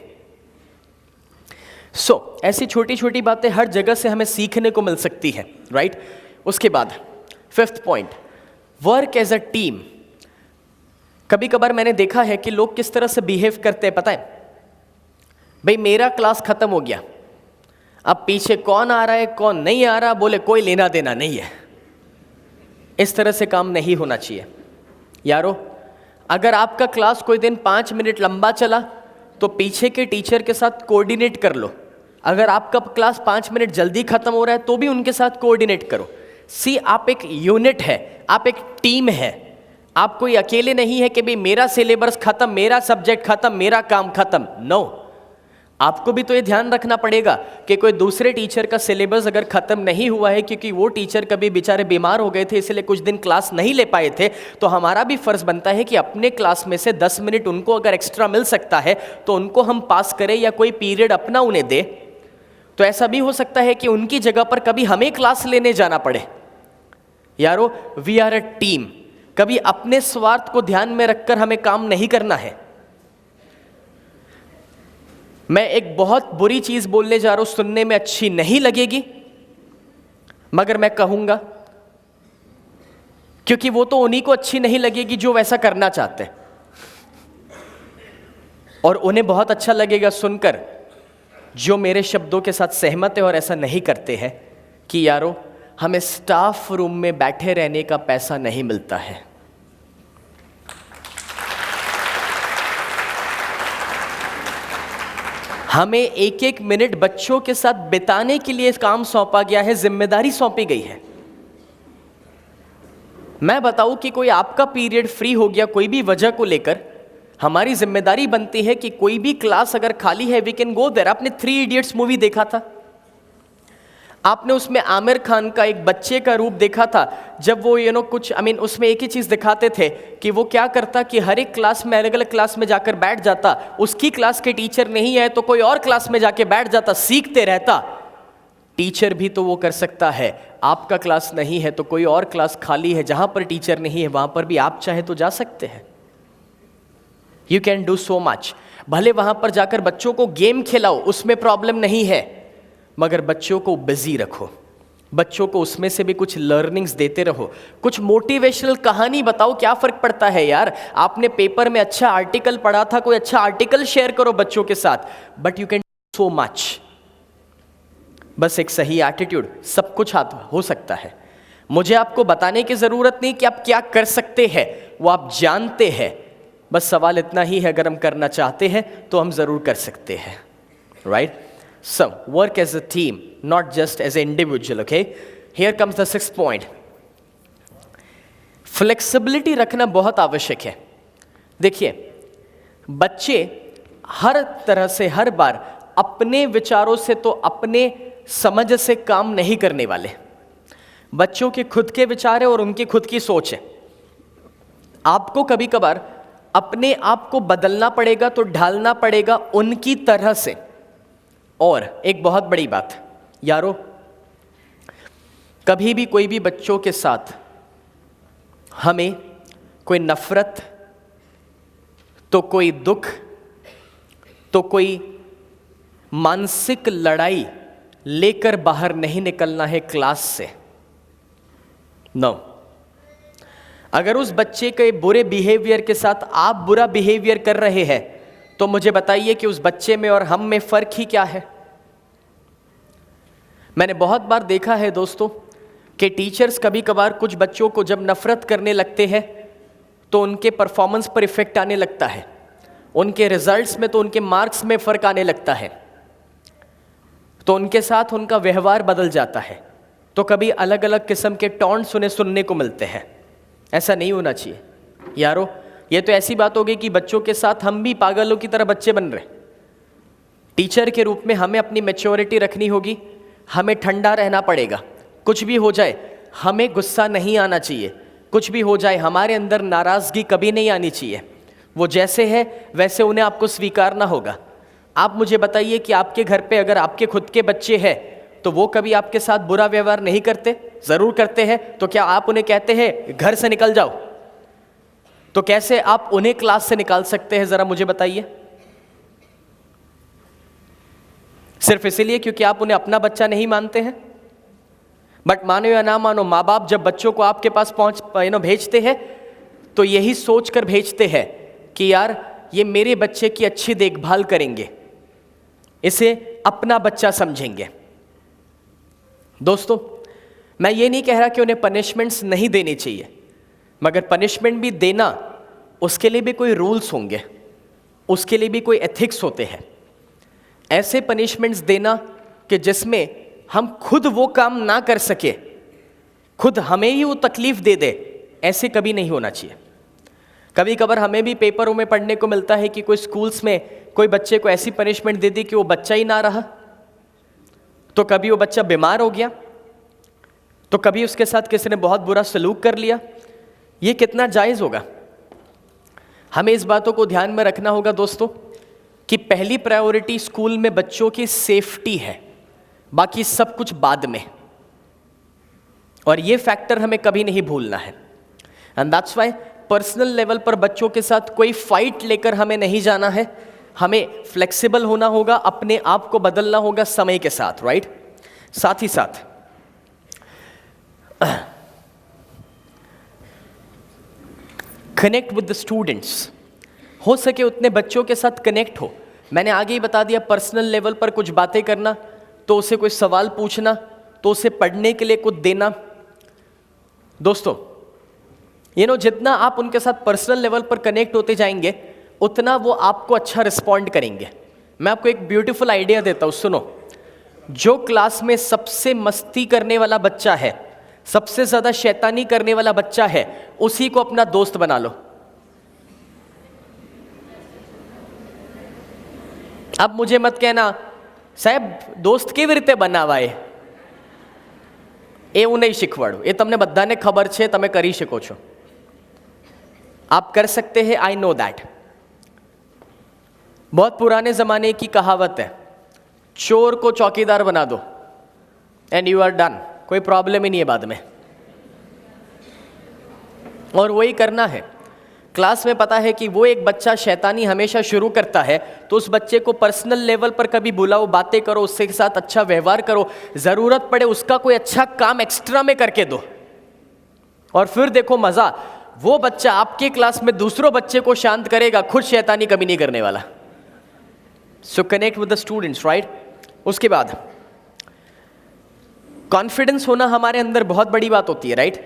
सो ऐसी छोटी छोटी बातें हर जगह से हमें सीखने को मिल सकती है, राइट। उसके बाद 5th point, work as a team. कभी कभार मैंने देखा है कि लोग किस तरह से बिहेव करते हैं, पता है? भाई मेरा क्लास खत्म हो गया, अब पीछे कौन आ रहा है कौन नहीं आ रहा, बोले कोई लेना देना नहीं है। इस तरह से काम नहीं होना चाहिए यारो। अगर आपका क्लास कोई दिन 5 मिनट लंबा चला तो पीछे के टीचर के साथ कोऑर्डिनेट कर लो। अगर आपका क्लास 5 मिनट जल्दी खत्म हो रहा है तो भी उनके साथ कोऑर्डिनेट करो। सी, आप एक यूनिट है, आप एक टीम है। आप कोई अकेले नहीं है कि भाई मेरा सिलेबस खत्म, मेरा सब्जेक्ट खत्म, मेरा काम खत्म। नो, आपको भी तो ये ध्यान रखना पड़ेगा कि कोई दूसरे टीचर का सिलेबस अगर खत्म नहीं हुआ है क्योंकि वो टीचर कभी बेचारे बीमार हो गए थे इसलिए कुछ दिन क्लास नहीं ले पाए थे, तो हमारा भी फर्ज बनता है कि अपने क्लास में से 10 मिनट उनको अगर एक्स्ट्रा मिल सकता है तो उनको हम पास करें या कोई पीरियड अपना उन्हें दे। तो ऐसा भी हो सकता है कि उनकी जगह पर कभी हमें क्लास लेने जाना पड़े। यारो, वी आर अ टीम। कभी अपने स्वार्थ को ध्यान में रखकर हमें काम नहीं करना है। मैं एक बहुत बुरी चीज बोलने जा रहा हूं, सुनने में अच्छी नहीं लगेगी मगर मैं कहूंगा, क्योंकि वो तो उन्हीं को अच्छी नहीं लगेगी जो वैसा करना चाहते हैं, और उन्हें बहुत अच्छा लगेगा सुनकर जो मेरे शब्दों के साथ सहमत है और ऐसा नहीं करते हैं कि यारो हमें स्टाफ रूम में बैठे रहने का पैसा नहीं मिलता है। हमें एक एक मिनट बच्चों के साथ बिताने के लिए काम सौंपा गया है, जिम्मेदारी सौंपी गई है। मैं बताऊं कि कोई आपका पीरियड फ्री हो गया कोई भी वजह को लेकर, हमारी जिम्मेदारी बनती है कि कोई भी क्लास अगर खाली है वी कैन गो देयर। आपने 3 इडियट्स मूवी देखा था, आपने उसमें आमिर खान का एक बच्चे का रूप देखा था जब वो कुछ उसमें एक ही चीज़ दिखाते थे कि वो क्या करता कि हर एक क्लास में अलग अलग क्लास में जाकर बैठ जाता, उसकी क्लास के टीचर नहीं है तो कोई और क्लास में जाके बैठ जाता, सीखते रहता। टीचर भी तो वो कर सकता है, आपका क्लास नहीं है तो कोई और क्लास खाली है जहाँ पर टीचर नहीं है वहाँ पर भी आप चाहे तो जा सकते हैं। You can do so much. भले वहाँ पर जाकर बच्चों को गेम खिलाओ, उसमें प्रॉब्लम नहीं है, मगर बच्चों को बिजी रखो, बच्चों को उसमें से भी कुछ लर्निंग्स देते रहो, कुछ मोटिवेशनल कहानी बताओ। क्या फ़र्क पड़ता है यार, आपने पेपर में अच्छा आर्टिकल पढ़ा था, कोई अच्छा आर्टिकल शेयर करो बच्चों के साथ। But you can do so much. बस एक सही एटीट्यूड, सब कुछ हो सकता है। मुझे आपको बताने की ज़रूरत नहीं कि आप क्या कर सकते हैं, वो आप जानते हैं। बस सवाल इतना ही है, अगर हम करना चाहते हैं तो हम ज़रूर कर सकते हैं, right? So, work as a team, not just as an individual, okay? Here comes the 6th point. Flexibility रखना बहुत आवश्यक है। देखिए, बच्चे हर तरह से हर बार अपने विचारों से तो अपने समझ से काम नहीं करने वाले। बच्चों के खुद के विचार है और उनकी खुद की सोच है। आपको कभी कभार अपने आप को बदलना पड़ेगा तो ढालना पड़ेगा उनकी तरह से। और एक बहुत बड़ी बात यारो, कभी भी कोई भी बच्चों के साथ हमें कोई नफरत, तो कोई दुख, तो कोई मानसिक लड़ाई लेकर बाहर नहीं निकलना है क्लास से। नो, अगर उस बच्चे के बुरे बिहेवियर के साथ आप बुरा बिहेवियर कर रहे हैं तो मुझे बताइए कि उस बच्चे में और हम में फ़र्क ही क्या है। मैंने बहुत बार देखा है दोस्तों कि टीचर्स कभी कभार कुछ बच्चों को जब नफ़रत करने लगते हैं तो उनके परफॉर्मेंस पर इफ़ेक्ट आने लगता है, उनके रिजल्ट्स में, तो उनके मार्क्स में फ़र्क आने लगता है, तो उनके साथ उनका व्यवहार बदल जाता है। तो कभी अलग अलग किस्म के टॉन्ट्स उन्हें सुनने को मिलते हैं। ऐसा नहीं होना चाहिए यारो। ये तो ऐसी बात हो गई कि बच्चों के साथ हम भी पागलों की तरह बच्चे बन रहे। टीचर के रूप में हमें अपनी मैच्योरिटी रखनी होगी, हमें ठंडा रहना पड़ेगा। कुछ भी हो जाए हमें गुस्सा नहीं आना चाहिए, कुछ भी हो जाए हमारे अंदर नाराज़गी कभी नहीं आनी चाहिए। वो जैसे है वैसे उन्हें आपको स्वीकारना होगा। आप मुझे बताइए कि आपके घर पे अगर आपके खुद के बच्चे हैं तो वो कभी आपके साथ बुरा व्यवहार नहीं करते? ज़रूर करते हैं। तो क्या आप उन्हें कहते हैं घर से निकल जाओ? तो कैसे आप उन्हें क्लास से निकाल सकते हैं, ज़रा मुझे बताइए? सिर्फ इसीलिए क्योंकि आप उन्हें अपना बच्चा नहीं मानते हैं? बट मानो या ना मानो, माँ बाप जब बच्चों को आपके पास भेजते हैं तो यही सोच कर भेजते हैं कि यार ये मेरे बच्चे की अच्छी देखभाल करेंगे, इसे अपना बच्चा समझेंगे। दोस्तों, मैं ये नहीं कह रहा कि उन्हें पनिशमेंट्स नहीं देनी चाहिए, मगर पनिशमेंट भी देना, उसके लिए भी कोई रूल्स होंगे, उसके लिए भी कोई एथिक्स होते हैं। ऐसे पनिशमेंट्स देना कि जिसमें हम खुद वो काम ना कर सके, खुद हमें ही वो तकलीफ दे दे, ऐसे कभी नहीं होना चाहिए। कभी कभार हमें भी पेपरों में पढ़ने को मिलता है कि कोई स्कूल्स में कोई बच्चे को ऐसी पनिशमेंट दे दी कि वो बच्चा ही ना रहा, तो कभी वो बच्चा बीमार हो गया, तो कभी उसके साथ किसी ने बहुत बुरा सलूक कर लिया। ये कितना जायज़ होगा? हमें इस बातों को ध्यान में रखना होगा दोस्तों कि पहली प्रायोरिटी स्कूल में बच्चों की सेफ्टी है, बाकी सब कुछ बाद में, और ये फैक्टर हमें कभी नहीं भूलना है। And that's why personal level पर बच्चों के साथ कोई फाइट लेकर हमें नहीं जाना है, हमें फ्लेक्सिबल होना होगा, अपने आप को बदलना होगा समय के साथ, राइट? साथ ही साथ कनेक्ट विद द स्टूडेंट्स, हो सके उतने बच्चों के साथ कनेक्ट हो। मैंने आगे ही बता दिया, पर्सनल लेवल पर कुछ बातें करना, तो उसे कोई सवाल पूछना, तो उसे पढ़ने के लिए कुछ देना। दोस्तों जितना आप उनके साथ पर्सनल लेवल पर कनेक्ट होते जाएंगे उतना वो आपको अच्छा रिस्पॉन्ड करेंगे। मैं आपको एक ब्यूटीफुल आइडिया देता हूँ, सुनो। जो क्लास में सबसे मस्ती करने वाला बच्चा है, सबसे ज़्यादा शैतानी करने वाला बच्चा है, उसी को अपना दोस्त बना लो। अब मुझे मत कहना साहब दोस्त કેવી રીતે બનાવાય, એવું नहीं શીખવાડું, એ તમને બધાને ખબર છે, તમે કરી શકો છો, आप कर सकते हैं, आई नो दैट। बहुत पुराने ज़माने की कहावत है, चोर को चौकीदार बना दो एंड यू आर डन, कोई प्रॉब्लम ही नहीं है बाद में। और वही करना है। क्लास में पता है कि वो एक बच्चा शैतानी हमेशा शुरू करता है, तो उस बच्चे को पर्सनल लेवल पर कभी बुलाओ, बातें करो, उसके साथ अच्छा व्यवहार करो, ज़रूरत पड़े उसका कोई अच्छा काम एक्स्ट्रा में करके दो, और फिर देखो मज़ा। वो बच्चा आपके क्लास में दूसरों बच्चे को शांत करेगा, खुद शैतानी कभी नहीं करने वाला। सो connect with the students, right? उसके बाद कॉन्फिडेंस होना हमारे अंदर बहुत बड़ी बात होती है, राइट?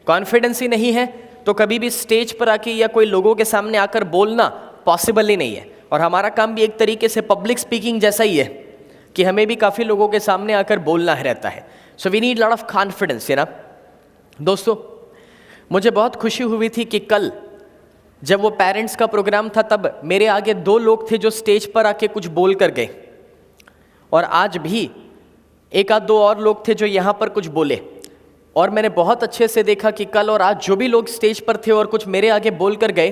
कॉन्फिडेंस ही नहीं है तो कभी भी स्टेज पर आके या कोई लोगों के सामने आकर बोलना पॉसिबल ही नहीं है। और हमारा काम भी एक तरीके से पब्लिक स्पीकिंग जैसा ही है कि हमें भी काफ़ी लोगों के सामने आकर बोलना रहता है। So we need lot of confidence, है ना दोस्तों? मुझे बहुत खुशी हुई थी कि कल जब वो पेरेंट्स का प्रोग्राम था, तब मेरे आगे 2 लोग थे जो स्टेज पर आके कुछ बोल कर गए, और आज भी 1 आध 2 और लोग थे जो यहाँ पर कुछ बोले। और मैंने बहुत अच्छे से देखा कि कल और आज जो भी लोग स्टेज पर थे और कुछ मेरे आगे बोल कर गए,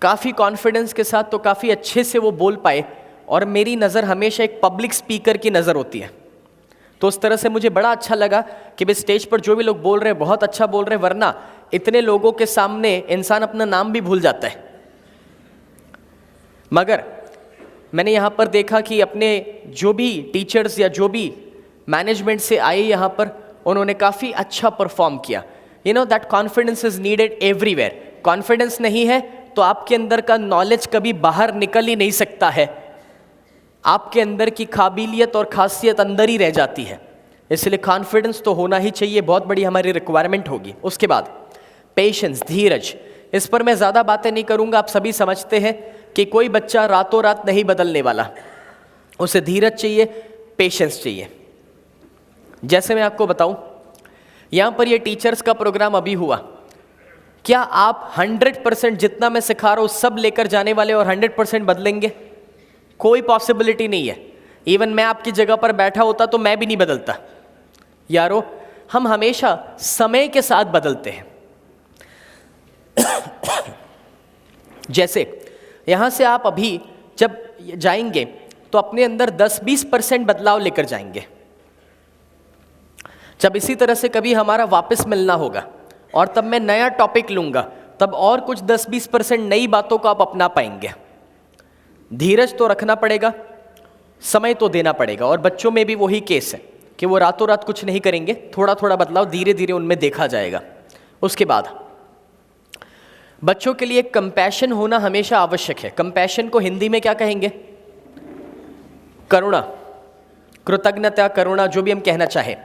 काफ़ी कॉन्फिडेंस के साथ, तो काफ़ी अच्छे से वो बोल पाए। और मेरी नज़र हमेशा एक पब्लिक स्पीकर की नज़र होती है, तो उस तरह से मुझे बड़ा अच्छा लगा कि भाई स्टेज पर जो भी लोग बोल रहे हैं बहुत अच्छा बोल रहे हैं, वरना इतने लोगों के सामने इंसान अपना नाम भी भूल जाता है। मगर मैंने यहाँ पर देखा कि अपने जो भी टीचर्स या जो भी मैनेजमेंट से आए यहाँ पर, उन्होंने काफ़ी अच्छा परफॉर्म किया। You know that confidence is needed everywhere. Confidence नहीं है तो आपके अंदर का नॉलेज कभी बाहर निकल ही नहीं सकता है, आपके अंदर की काबिलियत और खासियत अंदर ही रह जाती है। इसलिए कॉन्फिडेंस तो होना ही चाहिए, बहुत बड़ी हमारी रिक्वायरमेंट होगी। उसके बाद पेशेंस, धीरज, इस पर मैं ज़्यादा बातें नहीं करूँगा। आप सभी समझते हैं कि कोई बच्चा रातों रात नहीं बदलने वाला, उसे धीरज चाहिए, पेशेंस चाहिए। जैसे मैं आपको बताऊं, यहाँ पर ये टीचर्स का प्रोग्राम अभी हुआ, क्या आप 100% जितना मैं सिखा रहा हूँ सब लेकर जाने वाले और 100% बदलेंगे? कोई पॉसिबिलिटी नहीं है। इवन मैं आपकी जगह पर बैठा होता तो मैं भी नहीं बदलता। यारो, हम हमेशा समय के साथ बदलते हैं। जैसे यहाँ से आप अभी जब जाएंगे तो अपने अंदर 10-20% बदलाव लेकर जाएंगे। जब इसी तरह से कभी हमारा वापस मिलना होगा और तब मैं नया टॉपिक लूँगा, तब और कुछ 10-20% नई बातों को आप अपना पाएंगे। धीरज तो रखना पड़ेगा, समय तो देना पड़ेगा। और बच्चों में भी वही केस है कि वो रातों रात कुछ नहीं करेंगे, थोड़ा थोड़ा बदलाव धीरे धीरे उनमें देखा जाएगा। उसके बाद बच्चों के लिए कंपैशन होना हमेशा आवश्यक है। कंपैशन को हिंदी में क्या कहेंगे? करुणा, कृतज्ञता, करुणा, जो भी हम कहना चाहें।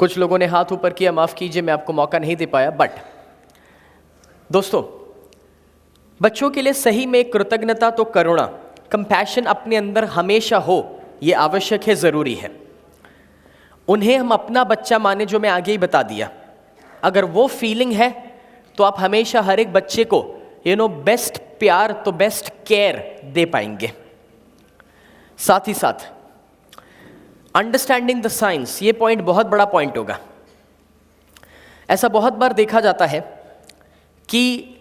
कुछ लोगों ने हाथ ऊपर किया, माफ़ कीजिए मैं आपको मौका नहीं दे पाया। बट दोस्तों, बच्चों के लिए सही में कृतज्ञता तो करुणा, कंपैशन अपने अंदर हमेशा हो, ये आवश्यक है, ज़रूरी है। उन्हें हम अपना बच्चा माने, जो मैं आगे ही बता दिया। अगर वो फीलिंग है तो आप हमेशा हर एक बच्चे को बेस्ट प्यार तो बेस्ट केयर दे पाएंगे। साथ ही साथ अंडरस्टैंडिंग द साइंस, ये पॉइंट बहुत बड़ा पॉइंट होगा। ऐसा बहुत बार देखा जाता है कि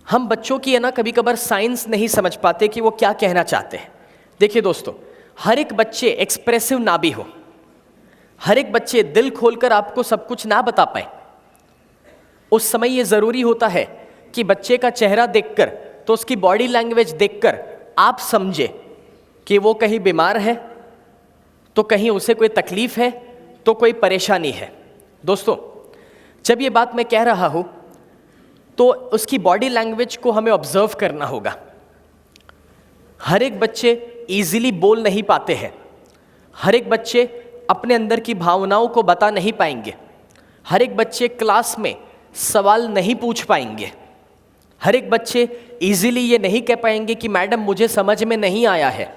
हम बच्चों की कभी कभार साइंस नहीं समझ पाते कि वो क्या कहना चाहते हैं। देखिए दोस्तों, हर एक बच्चे एक्सप्रेसिव ना भी हो, हर एक बच्चे दिल खोलकर आपको सब कुछ ना बता पाए। उस समय ये ज़रूरी होता है कि बच्चे का चेहरा देखकर, तो उसकी बॉडी लैंग्वेज देखकर आप समझे कि वो कहीं बीमार है, तो कहीं उसे कोई तकलीफ है, तो कोई परेशानी है। दोस्तों, जब ये बात मैं कह रहा हूँ तो उसकी बॉडी लैंग्वेज को हमें ऑब्जर्व करना होगा। हर एक बच्चे इजीली बोल नहीं पाते हैं, हर एक बच्चे अपने अंदर की भावनाओं को बता नहीं पाएंगे, हर एक बच्चे क्लास में सवाल नहीं पूछ पाएंगे, हर एक बच्चे इजीली ये नहीं कह पाएंगे कि मैडम मुझे समझ में नहीं आया है।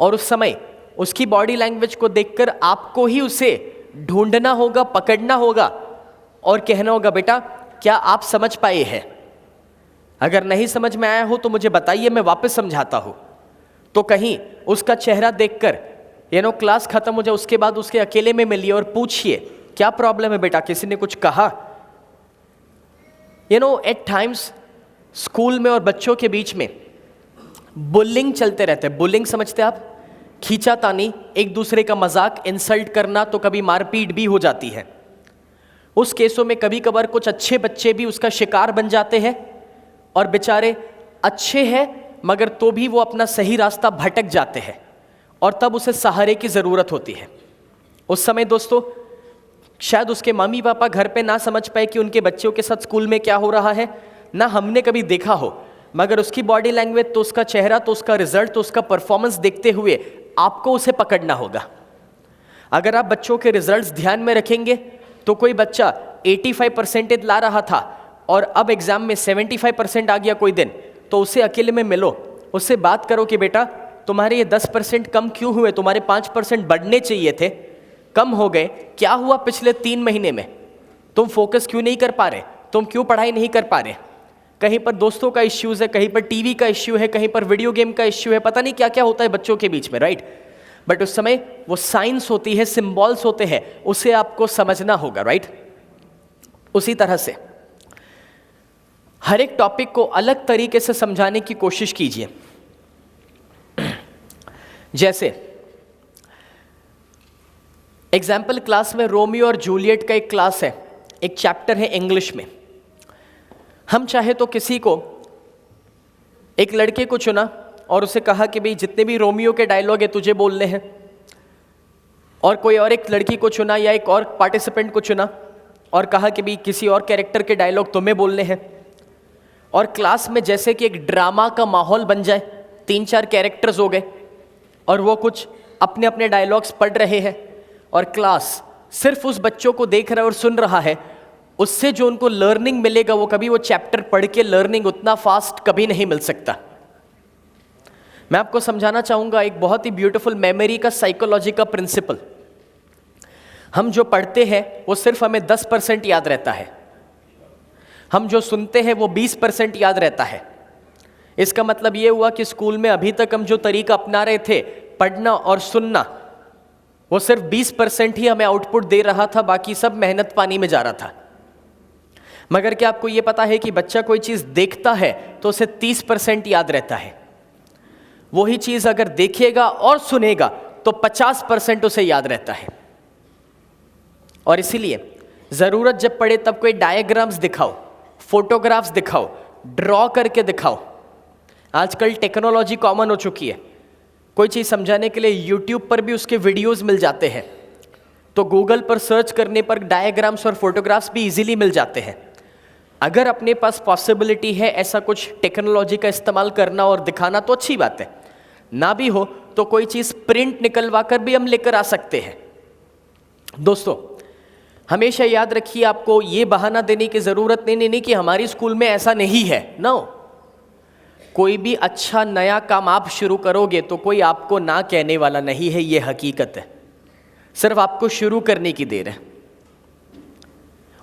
और उस समय उसकी बॉडी लैंग्वेज को देखकर आपको ही उसे ढूंढना होगा, पकड़ना होगा और कहना होगा, बेटा क्या आप समझ पाए हैं? अगर नहीं समझ में आया हो तो मुझे बताइए, मैं वापस समझाता हूँ। तो कहीं उसका चेहरा देखकर क्लास खत्म हो जाए, उसके बाद उसके अकेले में मिलिए और पूछिए क्या प्रॉब्लम है बेटा, किसी ने कुछ कहा? एट टाइम्स स्कूल में और बच्चों के बीच में बुलिंग चलते रहते हैं। बुलिंग समझते आप? खींचातानी, एक दूसरे का मजाक, इंसल्ट करना, तो कभी मारपीट भी हो जाती है। उस केसों में कभी कभार कुछ अच्छे बच्चे भी उसका शिकार बन जाते हैं और बेचारे अच्छे हैं मगर तो भी वो अपना सही रास्ता भटक जाते हैं और तब उसे सहारे की ज़रूरत होती है। उस समय दोस्तों शायद उसके मम्मी पापा घर पे ना समझ पाए कि उनके बच्चों के साथ स्कूल में क्या हो रहा है, ना हमने कभी देखा हो, मगर उसकी बॉडी लैंग्वेज, तो उसका चेहरा, तो उसका रिजल्ट, तो उसका परफॉर्मेंस देखते हुए आपको उसे पकड़ना होगा। अगर आप बच्चों के रिजल्ट्स ध्यान में रखेंगे तो कोई बच्चा 85% ला रहा था और अब एग्जाम में 75% आ गया कोई दिन, तो उसे अकेले में मिलो, उससे बात करो कि बेटा तुम्हारे ये 10% कम क्यों हुए, तुम्हारे 5% बढ़ने चाहिए थे, कम हो गए, क्या हुआ पिछले 3 महीने में, तुम फोकस क्यों नहीं कर पा रहे, तुम क्यों पढ़ाई नहीं कर पा रहे? कहीं पर दोस्तों का इश्यूज है, कहीं पर टीवी का इश्यू है, कहीं पर वीडियो गेम का इश्यू है, पता नहीं क्या क्या होता है बच्चों के बीच में, राइट? बट उस समय वो साइंस होती है, सिंबल्स होते हैं, उसे आपको समझना होगा, राइट? उसी तरह से हर एक टॉपिक को अलग तरीके से समझाने की कोशिश कीजिए। जैसे एग्जाम्पल, क्लास में रोमियो और जूलियट का एक क्लास है, एक चैप्टर है इंग्लिश में। हम चाहे तो किसी को, एक लड़के को चुना और उसे कहा कि भाई जितने भी रोमियो के डायलॉग है तुझे बोलने हैं, और कोई और एक लड़की को चुना या एक और पार्टिसिपेंट को चुना और कहा कि भाई किसी और कैरेक्टर के डायलॉग तुम्हें बोलने हैं। और क्लास में जैसे कि एक ड्रामा का माहौल बन जाए, 3-4 कैरेक्टर्स हो गए और वो कुछ अपने अपने डायलॉग्स पढ़ रहे हैं और क्लास सिर्फ उस बच्चों को देख रहा है और सुन रहा है। उससे जो उनको लर्निंग मिलेगा वो कभी वो चैप्टर पढ़ के लर्निंग उतना फास्ट कभी नहीं मिल सकता। मैं आपको समझाना चाहूँगा एक बहुत ही ब्यूटीफुल मेमोरी का, साइकोलॉजी का प्रिंसिपल। हम जो पढ़ते हैं वो सिर्फ हमें 10% याद रहता है, हम जो सुनते हैं वो 20% याद रहता है। इसका मतलब ये हुआ कि स्कूल में अभी तक हम जो तरीका अपना रहे थे पढ़ना और सुनना, वो सिर्फ 20% ही हमें आउटपुट दे रहा था, बाकी सब मेहनत पानी में जा रहा था। मगर क्या आपको ये पता है कि बच्चा कोई चीज़ देखता है तो उसे 30% याद रहता है, वही चीज़ अगर देखेगा और सुनेगा तो 50% उसे याद रहता है। और इसीलिए ज़रूरत जब पड़े तब कोई डायग्राम्स दिखाओ, फोटोग्राफ्स दिखाओ, ड्रॉ करके दिखाओ। आजकल टेक्नोलॉजी कॉमन हो चुकी है, कोई चीज़ समझाने के लिए यूट्यूब पर भी उसके वीडियोस मिल जाते हैं, तो गूगल पर सर्च करने पर डायग्राम्स और फोटोग्राफ्स भी इजीली मिल जाते हैं। अगर अपने पास पॉसिबिलिटी है ऐसा कुछ टेक्नोलॉजी का इस्तेमाल करना और दिखाना तो अच्छी बात है, ना भी हो तो कोई चीज़ प्रिंट निकलवा कर भी हम लेकर आ सकते हैं। दोस्तों हमेशा याद रखिए, आपको ये बहाना देने की ज़रूरत नहीं कि हमारी स्कूल में ऐसा नहीं है। नो, कोई भी अच्छा नया काम आप शुरू करोगे तो कोई आपको ना कहने वाला नहीं है, ये हकीकत है। सिर्फ आपको शुरू करने की देर है।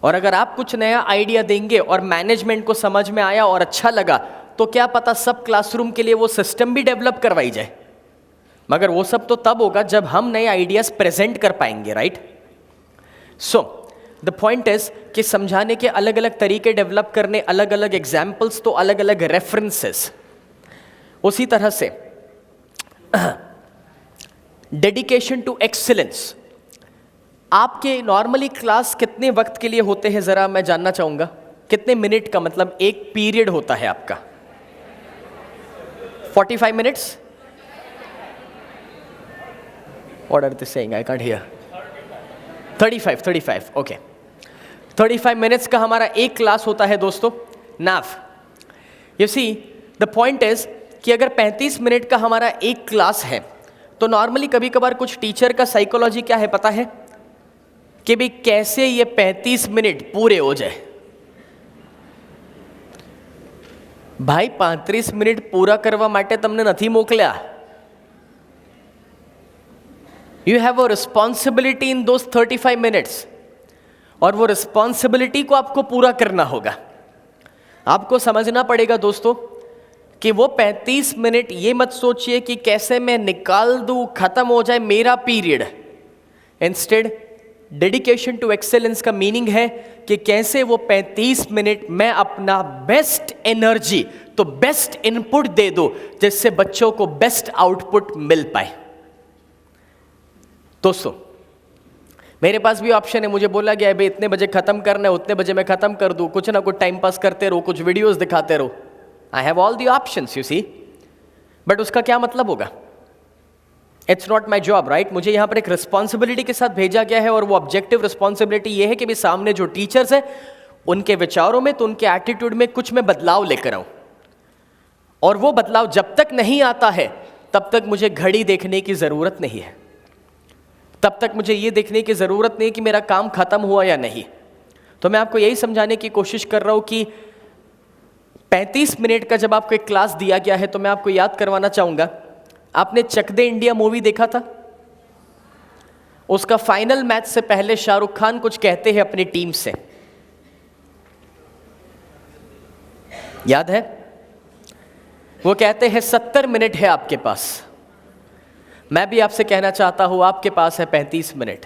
और अगर आप कुछ नया आइडिया देंगे और मैनेजमेंट को समझ में आया और अच्छा लगा, तो क्या पता सब क्लासरूम के लिए वो सिस्टम भी डेवलप करवाई जाए। मगर वो सब तो तब होगा जब हम नए आइडियाज प्रेजेंट कर पाएंगे, right. So the point is कि समझाने के अलग अलग तरीके डेवलप करने, अलग अलग एग्जाम्पल्स, तो अलग अलग रेफरेंसेस। उसी तरह से डेडिकेशन टू एक्सीलेंस। आपके नॉर्मली क्लास कितने वक्त के लिए होते हैं, जरा मैं जानना चाहूंगा। कितने मिनट का, मतलब एक पीरियड होता है आपका? 45 minutes? What are they saying? I can't hear. 35, okay. 35 minutes का हमारा एक क्लास होता है दोस्तों। Now you see the point is कि अगर 35 मिनट का हमारा एक क्लास है, तो नॉर्मली कभी कभार कुछ टीचर का साइकोलॉजी क्या है पता है, कि भाई कैसे ये 35 मिनट पूरे हो जाए। भाई 35 मिनट पूरा करवा માટે તમને નથી મોકલ્યા। You have a responsibility in those 35 minutes, और वो रिस्पॉन्सिबिलिटी को आपको पूरा करना होगा। आपको समझना पड़ेगा दोस्तों कि वो 35 मिनट, ये मत सोचिए कि कैसे मैं निकाल दूं, खत्म हो जाए मेरा period. Instead dedication to excellence का मीनिंग है कि कैसे वो 35 मिनट मैं अपना बेस्ट एनर्जी, तो बेस्ट इनपुट दे दो, जिससे बच्चों को बेस्ट आउटपुट मिल पाए। दोस्तों मेरे पास भी ऑप्शन है, मुझे बोला गया है भाई इतने बजे खत्म करना है, उतने बजे मैं खत्म कर दूं, कुछ ना कुछ टाइम पास करते रहो, कुछ वीडियोस दिखाते रहो। I have all the options you see, but उसका क्या मतलब होगा? It's not my job, right. मुझे यहाँ पर एक रिस्पॉन्सिबिलिटी के साथ भेजा गया है, और वो ऑब्जेक्टिव रिस्पॉन्सिबिलिटी ये है कि भी सामने जो टीचर्स है उनके विचारों में, तो उनके एटीट्यूड में कुछ मैं बदलाव लेकर आऊं। और वो बदलाव जब तक नहीं आता है तब तक मुझे घड़ी देखने की जरूरत नहीं है, तब तक मुझे ये देखने की जरूरत नहीं कि मेरा काम खत्म हुआ या नहीं। तो मैं आपको यही समझाने की कोशिश कर रहा हूं कि 35 मिनट का जब आपको एक क्लास दिया गया है, तो मैं आपको याद करवाना चाहूंगा, आपने चक दे इंडिया मूवी देखा था? उसका फाइनल मैच से पहले शाहरुख खान कुछ कहते हैं अपनी टीम से, याद है? वो कहते हैं 70 मिनट है आपके पास। मैं भी आपसे कहना चाहता हूं आपके पास है 35 मिनट।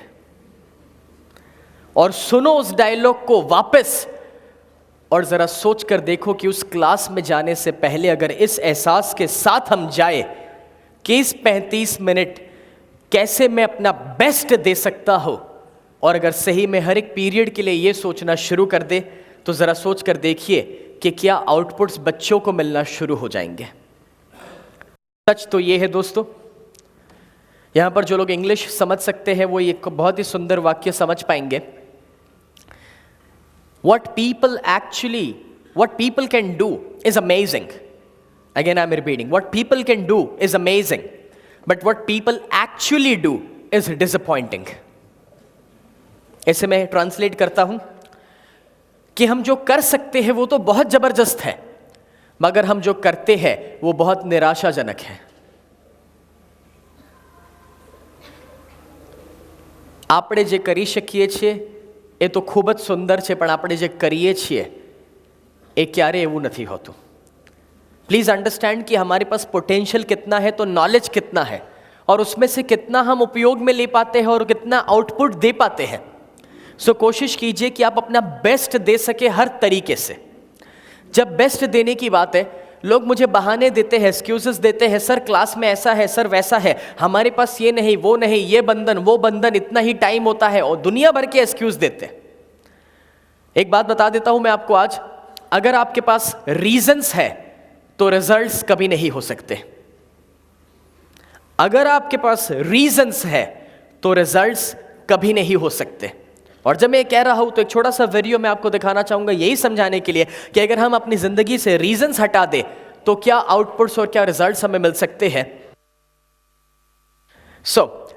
और सुनो उस डायलॉग को वापस, और जरा सोच कर देखो कि उस क्लास में जाने से पहले अगर इस एहसास के साथ हम जाए कि इस 35 मिनट कैसे मैं अपना बेस्ट दे सकता हूं, और अगर सही में हर एक पीरियड के लिए ये सोचना शुरू कर दे, तो जरा सोच कर देखिए कि क्या आउटपुट्स बच्चों को मिलना शुरू हो जाएंगे। सच तो ये है दोस्तों, यहां पर जो लोग इंग्लिश समझ सकते हैं वो एक बहुत ही सुंदर वाक्य समझ पाएंगे। What people can do is amazing. Again, I'm repeating. What people can do is amazing, but what people actually do is disappointing. इसे मैं ट्रांसलेट करता हूं कि हम जो कर सकते हैं वो तो बहुत जबरदस्त है, मगर हम जो करते हैं वो बहुत निराशाजनक है। આપણે જે કરી શકીએ છીએ એ તો ખૂબ જ સુંદર છે, પણ આપણે જે કરીએ છીએ એ ક્યારે એવું નથી હોતું। प्लीज़ अंडरस्टैंड कि हमारे पास पोटेंशियल कितना है, तो नॉलेज कितना है, और उसमें से कितना हम उपयोग में ले पाते हैं और कितना आउटपुट दे पाते हैं। सो कोशिश कीजिए कि आप अपना बेस्ट दे सके हर तरीके से। जब बेस्ट देने की बात है, लोग मुझे बहाने देते हैं, एक्सक्यूजेस देते हैं, सर क्लास में ऐसा है, सर वैसा है, हमारे पास ये नहीं, वो नहीं, ये बंधन, वो बंधन, इतना ही टाइम होता है, और दुनिया भर के एक्सक्यूज देते हैं। एक बात बता देता हूं मैं आपको आज, अगर आपके पास रीजंस है तो रिजल्ट्स कभी नहीं हो सकते। अगर आपके पास रीजंस है तो रिजल्ट्स कभी नहीं हो सकते। और जब मैं कह रहा हूं तो एक छोटा सा वीडियो मैं आपको दिखाना चाहूंगा, यही समझाने के लिए कि अगर हम अपनी जिंदगी से रीजंस हटा दें तो क्या आउटपुट्स और क्या रिजल्ट्स हमें मिल सकते हैं।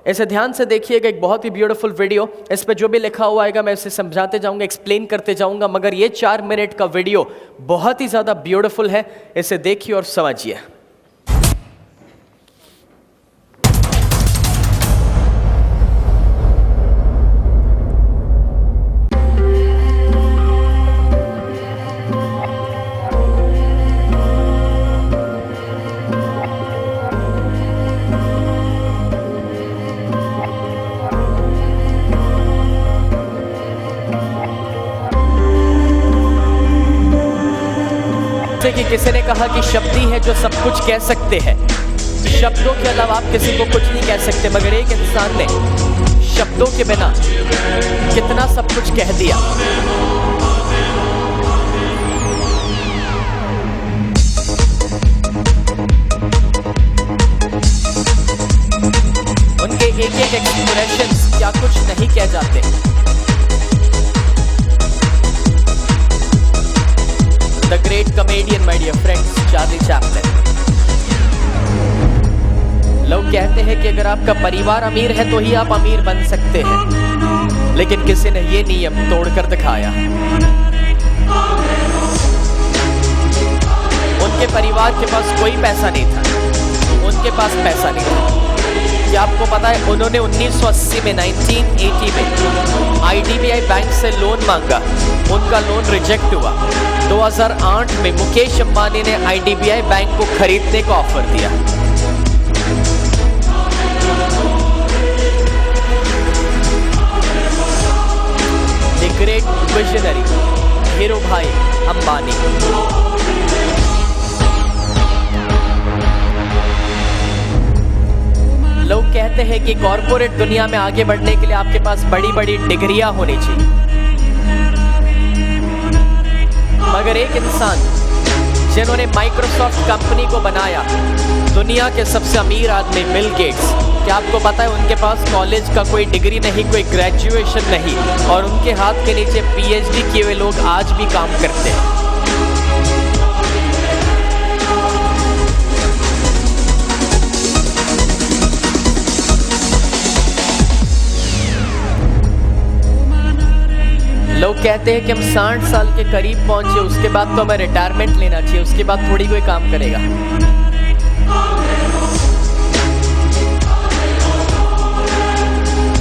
इसे ध्यान से देखिएगा, एक बहुत ही ब्यूटीफुल वीडियो, इस पे जो भी लिखा हुआ आएगा मैं इसे समझाते जाऊंगा, एक्सप्लेन करते जाऊंगा, मगर ये 4 मिनट का वीडियो बहुत ही ज्यादा ब्यूटीफुल है, इसे देखिए और समझिए। जैसे कि किसी ने कहा कि शब्द ही है जो सब कुछ कह सकते हैं। शब्दों के अलावा आप किसी को कुछ नहीं कह सकते, मगर एक इंसान ने शब्दों के बिना कितना सब कुछ कह दिया। उनके एक एक एक्सप्रेशंस क्या कुछ नहीं कह जाते। The great comedian my dear friends, Charlie Chaplin. लोग कहते हैं कि अगर आपका परिवार अमीर है तो ही आप अमीर बन सकते हैं, लेकिन किसी ने ये नियम तोड़कर दिखाया। उनके परिवार के पास कोई पैसा नहीं था, उनके पास पैसा नहीं था। क्या आपको पता है उन्होंने 1980 में 1980 में IDBI बैंक से लोन मांगा, उनका लोन रिजेक्ट हुआ। 2008 में मुकेश अंबानी ने IDBI बैंक को खरीदने का ऑफर दिया। The great visionary Dhirubhai Ambani. लोग कहते हैं कि कॉर्पोरेट दुनिया में आगे बढ़ने के लिए आपके पास बड़ी बड़ी डिग्रियां होनी चाहिए, मगर एक इंसान जिन्होंने माइक्रोसॉफ्ट कंपनी को बनाया, दुनिया के सबसे अमीर आदमी बिल गेट्स, क्या आपको पता है उनके पास कॉलेज का कोई डिग्री नहीं, कोई ग्रेजुएशन नहीं, और उनके हाथ के नीचे PhD किए हुए लोग आज भी काम करते हैं। लोग कहते हैं कि हम 60 साल के करीब पहुंचे, उसके बाद तो हमें रिटायरमेंट लेना चाहिए, उसके बाद थोड़ी कोई काम करेगा।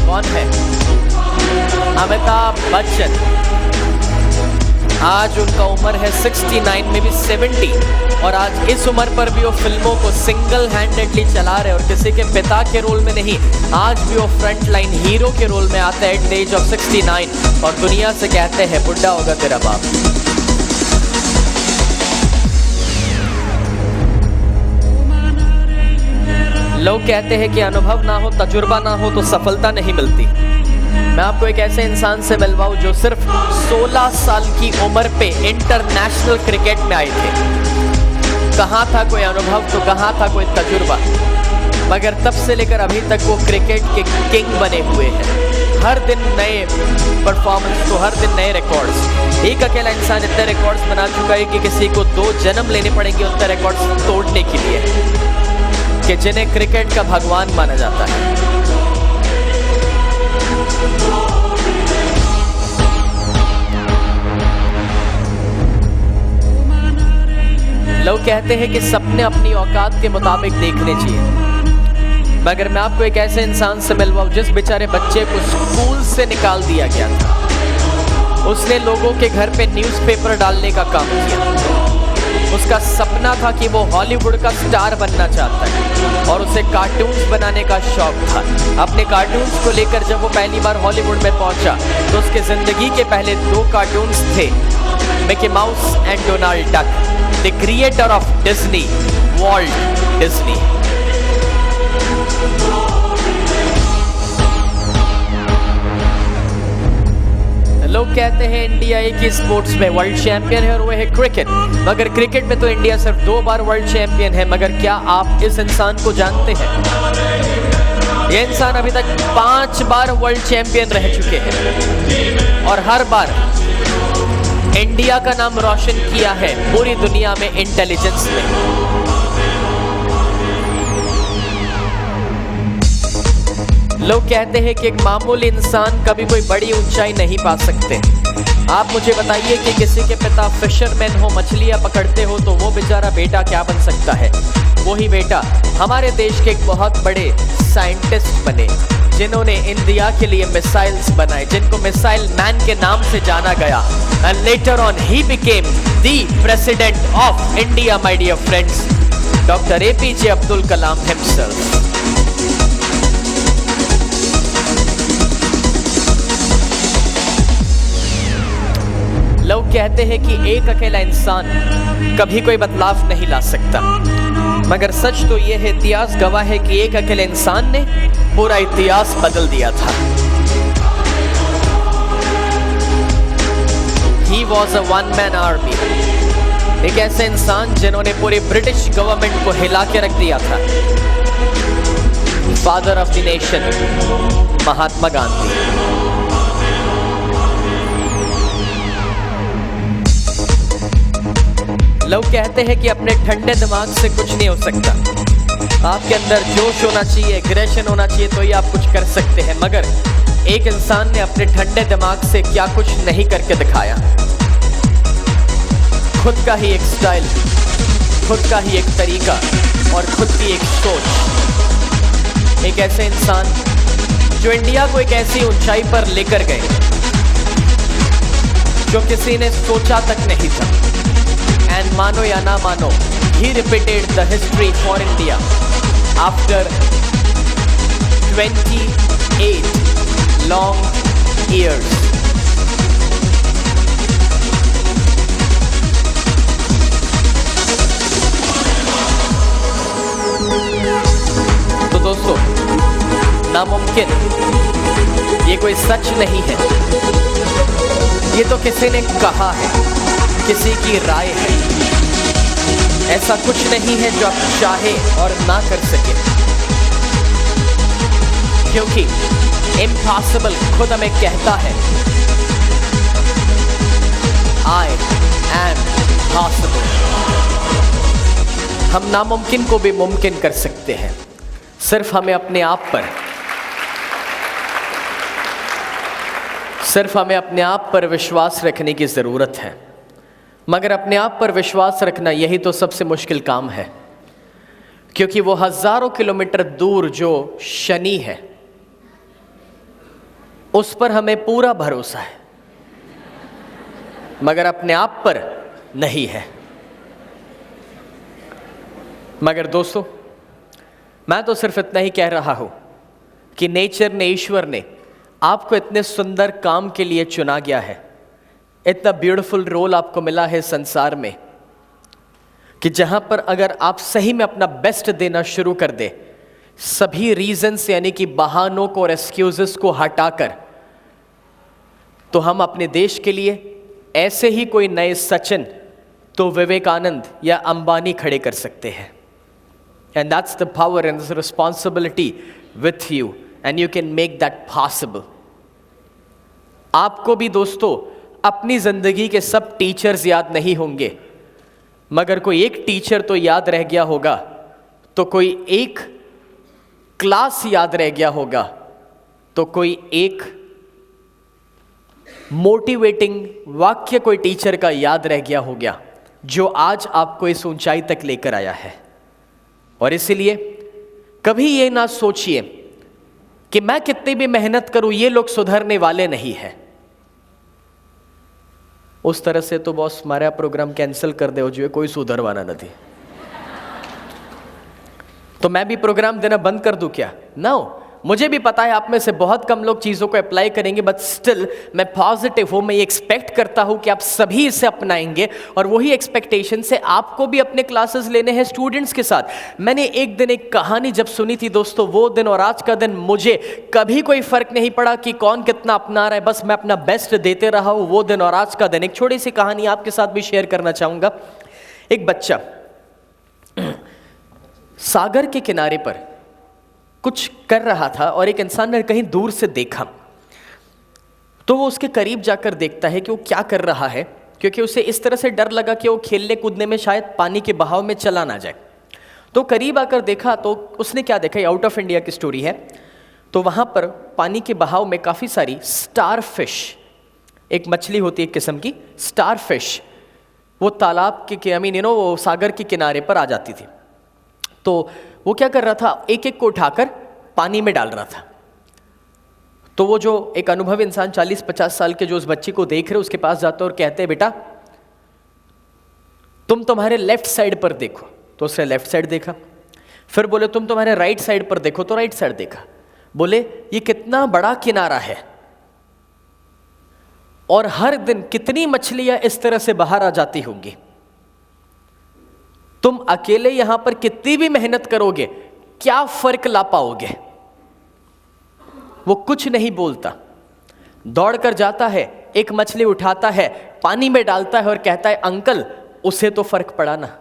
कौन है? अमिताभ बच्चन। आज उनका उम्र है 69 में भी 70, और आज इस उम्र पर भी वो फिल्मों को सिंगल हैंडेडली चला रहे, और किसी के पिता के रोल में नहीं, आज भी वो फ्रंट लाइन हीरो के रोल में आता है एट द एज ऑफ 69, और दुनिया से कहते हैं बुढ़ा होगा तेरा बाप। लोग कहते हैं कि अनुभव ना हो, तजुर्बा ना हो तो सफलता नहीं मिलती। मैं आपको एक ऐसे इंसान से मिलवाऊं जो सिर्फ 16 साल की उम्र पे इंटरनेशनल क्रिकेट में आए थे। कहाँ था कोई अनुभव, तो कहाँ था कोई तजुर्बा, मगर तब से लेकर अभी तक वो क्रिकेट के किंग बने हुए हैं। हर दिन नए परफॉर्मेंस, तो हर दिन नए रिकॉर्ड्स। एक अकेला इंसान इतने रिकॉर्ड्स बना चुका है कि किसी को 2 जन्म लेने पड़ेंगे उतने रिकॉर्ड्स तोड़ने के लिए, कि जिन्हें क्रिकेट का भगवान माना जाता है। लोग कहते हैं कि सपने अपनी औकात के मुताबिक देखने चाहिए, मगर मैं आपको एक ऐसे इंसान से मिलवाऊं जिस बेचारे बच्चे को स्कूल से निकाल दिया गया था। उसने लोगों के घर पे न्यूज़पेपर डालने का काम किया। उसका सपना था कि वो हॉलीवुड का स्टार बनना चाहता है, और उसे कार्टून्स बनाने का शौक था। अपने कार्टून्स को लेकर जब वो पहली बार हॉलीवुड में पहुंचा तो उसके जिंदगी के पहले 2 कार्टून्स थे, Mickey mouse and Donald duck. The creator of Disney, Walt Disney. लोग कहते हैं इंडिया एक ही स्पोर्ट्स में वर्ल्ड चैंपियन है, और वो है क्रिकेट, मगर क्रिकेट में तो इंडिया सिर्फ 2 बार वर्ल्ड चैंपियन है। मगर क्या आप इस इंसान को जानते हैं? ये इंसान अभी तक 5 बार वर्ल्ड चैंपियन रह चुके हैं, और हर बार इंडिया का नाम रोशन किया है पूरी दुनिया में इंटेलिजेंस में। लोग कहते हैं कि एक मामूली इंसान कभी कोई बड़ी ऊंचाई नहीं पा सकते। आप मुझे बताइए कि किसी के पिता फिशरमैन हो, मछलियां पकड़ते हो, तो वो बेचारा बेटा क्या बन सकता है? वही बेटा हमारे देश के एक बहुत बड़े साइंटिस्ट बने, जिन्होंने इंडिया के लिए मिसाइल्स बनाए, जिनको मिसाइल मैन के नाम से जाना गया। And later on he became the president of India, my dear friends, doctor APJ Abdul Kalam himself. लोग लोग कहते हैं कि एक अकेला इंसान कभी कोई बदलाव नहीं ला सकता, मगर सच तो यह है, इतिहास गवाह है कि एक अकेले इंसान ने पूरा इतिहास बदल दिया था। He was a one man army, एक ऐसे इंसान जिन्होंने पूरे ब्रिटिश गवर्नमेंट को हिला के रख दिया था। Father of the nation, Mahatma Gandhi. लोग कहते हैं कि अपने ठंडे दिमाग से कुछ नहीं हो सकता, आपके अंदर जोश होना चाहिए, एग्रेशन होना चाहिए, तो ही आप कुछ कर सकते हैं। मगर एक इंसान ने अपने ठंडे दिमाग से क्या कुछ नहीं करके दिखाया। खुद का ही एक स्टाइल, खुद का ही एक तरीका और खुद की एक सोच। एक ऐसे इंसान जो इंडिया को एक ऐसी ऊंचाई पर लेकर गए जो किसी ने सोचा तक नहीं था। एंड मानो या ना मानो, he repeated the history for India after 28 long years. तो दोस्तों, नामुमकिन ये कोई सच नहीं है, ये तो किसी ने कहा है, किसी की राय है। ऐसा कुछ नहीं है जो आप चाहे और ना कर सके, क्योंकि इम्पॉसिबल खुद हमें कहता है आई एम पॉसिबल। हम नामुमकिन को भी मुमकिन कर सकते हैं, सिर्फ हमें अपने आप पर विश्वास रखने की ज़रूरत है। मगर अपने आप पर विश्वास रखना यही तो सबसे मुश्किल काम है, क्योंकि वो हज़ारों किलोमीटर दूर जो शनि है उस पर हमें पूरा भरोसा है, मगर अपने आप पर नहीं है। मगर दोस्तों, मैं तो सिर्फ इतना ही कह रहा हूं कि नेचर ने, ईश्वर ने आपको इतने सुंदर काम के लिए चुना गया है, इतना ब्यूटीफुल रोल आपको मिला है संसार में, कि जहां पर अगर आप सही में अपना बेस्ट देना शुरू कर दे, सभी रीजंस यानी कि बहानों को और एक्सक्यूजेस को हटाकर, तो हम अपने देश के लिए ऐसे ही कोई नए सचिन तो विवेकानंद या अंबानी खड़े कर सकते हैं। And that's the power and the responsibility with you, and you can make that possible. आपको भी दोस्तों अपनी ज़िंदगी के सब टीचर्स याद नहीं होंगे, मगर कोई एक टीचर तो याद रह गया होगा, तो कोई एक क्लास याद रह गया होगा, तो कोई एक मोटिवेटिंग वाक्य कोई टीचर का याद रह गया होगा, जो आज आपको इस ऊंचाई तक लेकर आया है। और इसीलिए कभी ये ना सोचिए कि मैं कितनी भी मेहनत करूं ये लोग सुधरने वाले नहीं हैं। उस तरह से तो बॉस मारा प्रोग्राम कैंसिल कर दे, जो कोई सुधरवाना नहीं, तो मैं भी प्रोग्राम देना बंद कर दूं क्या? नो, मुझे भी पता है आप में से बहुत कम लोग चीज़ों को अप्लाई करेंगे, बट स्टिल मैं पॉजिटिव हूँ। मैं ये एक्सपेक्ट करता हूँ कि आप सभी इसे अपनाएंगे, और वही एक्सपेक्टेशन से आपको भी अपने क्लासेस लेने हैं स्टूडेंट्स के साथ। मैंने एक दिन एक कहानी जब सुनी थी दोस्तों, वो दिन और आज का दिन मुझे कभी कोई फ़र्क नहीं पड़ा कि कौन कितना अपना रहा है, बस मैं अपना बेस्ट देते रहा हूँ। वो दिन और आज का दिन, एक छोटी सी कहानी आपके साथ भी शेयर करना चाहूँगा। एक बच्चा सागर के किनारे पर कुछ कर रहा था, और एक इंसान ने कहीं दूर से देखा, तो वो उसके करीब जाकर देखता है कि वो क्या कर रहा है, क्योंकि उसे इस तरह से डर लगा कि वो खेलने कूदने में शायद पानी के बहाव में चला ना जाए। तो करीब आकर देखा, तो उसने क्या देखा, ये आउट ऑफ इंडिया की स्टोरी है। तो वहाँ पर पानी के बहाव में काफ़ी सारी स्टार फिश, एक मछली होती है एक किस्म की स्टार फिश, वो तालाब के वो सागर के किनारे पर आ जाती थी। तो वो क्या कर रहा था, एक एक को उठाकर पानी में डाल रहा था। तो वो जो एक अनुभवी इंसान 40-50 साल के जो उस बच्चे को देख रहे उसके पास जाते और कहते हैं, बेटा तुम तुम्हारे लेफ्ट साइड पर देखो। तो उसने लेफ्ट साइड देखा। फिर बोले तुम तुम्हारे राइट साइड पर देखो, तो राइट साइड देखा। बोले ये कितना बड़ा किनारा है। और हर दिन कितनी मछलियां इस तरह से बाहर आ जाती होंगी। तुम अकेले यहां पर कितनी भी मेहनत करोगे, क्या फर्क ला पाओगे? वो कुछ नहीं बोलता, दौड़कर जाता है, एक मछली उठाता है, पानी में डालता है और कहता है अंकल उसे तो फर्क पड़ा ना।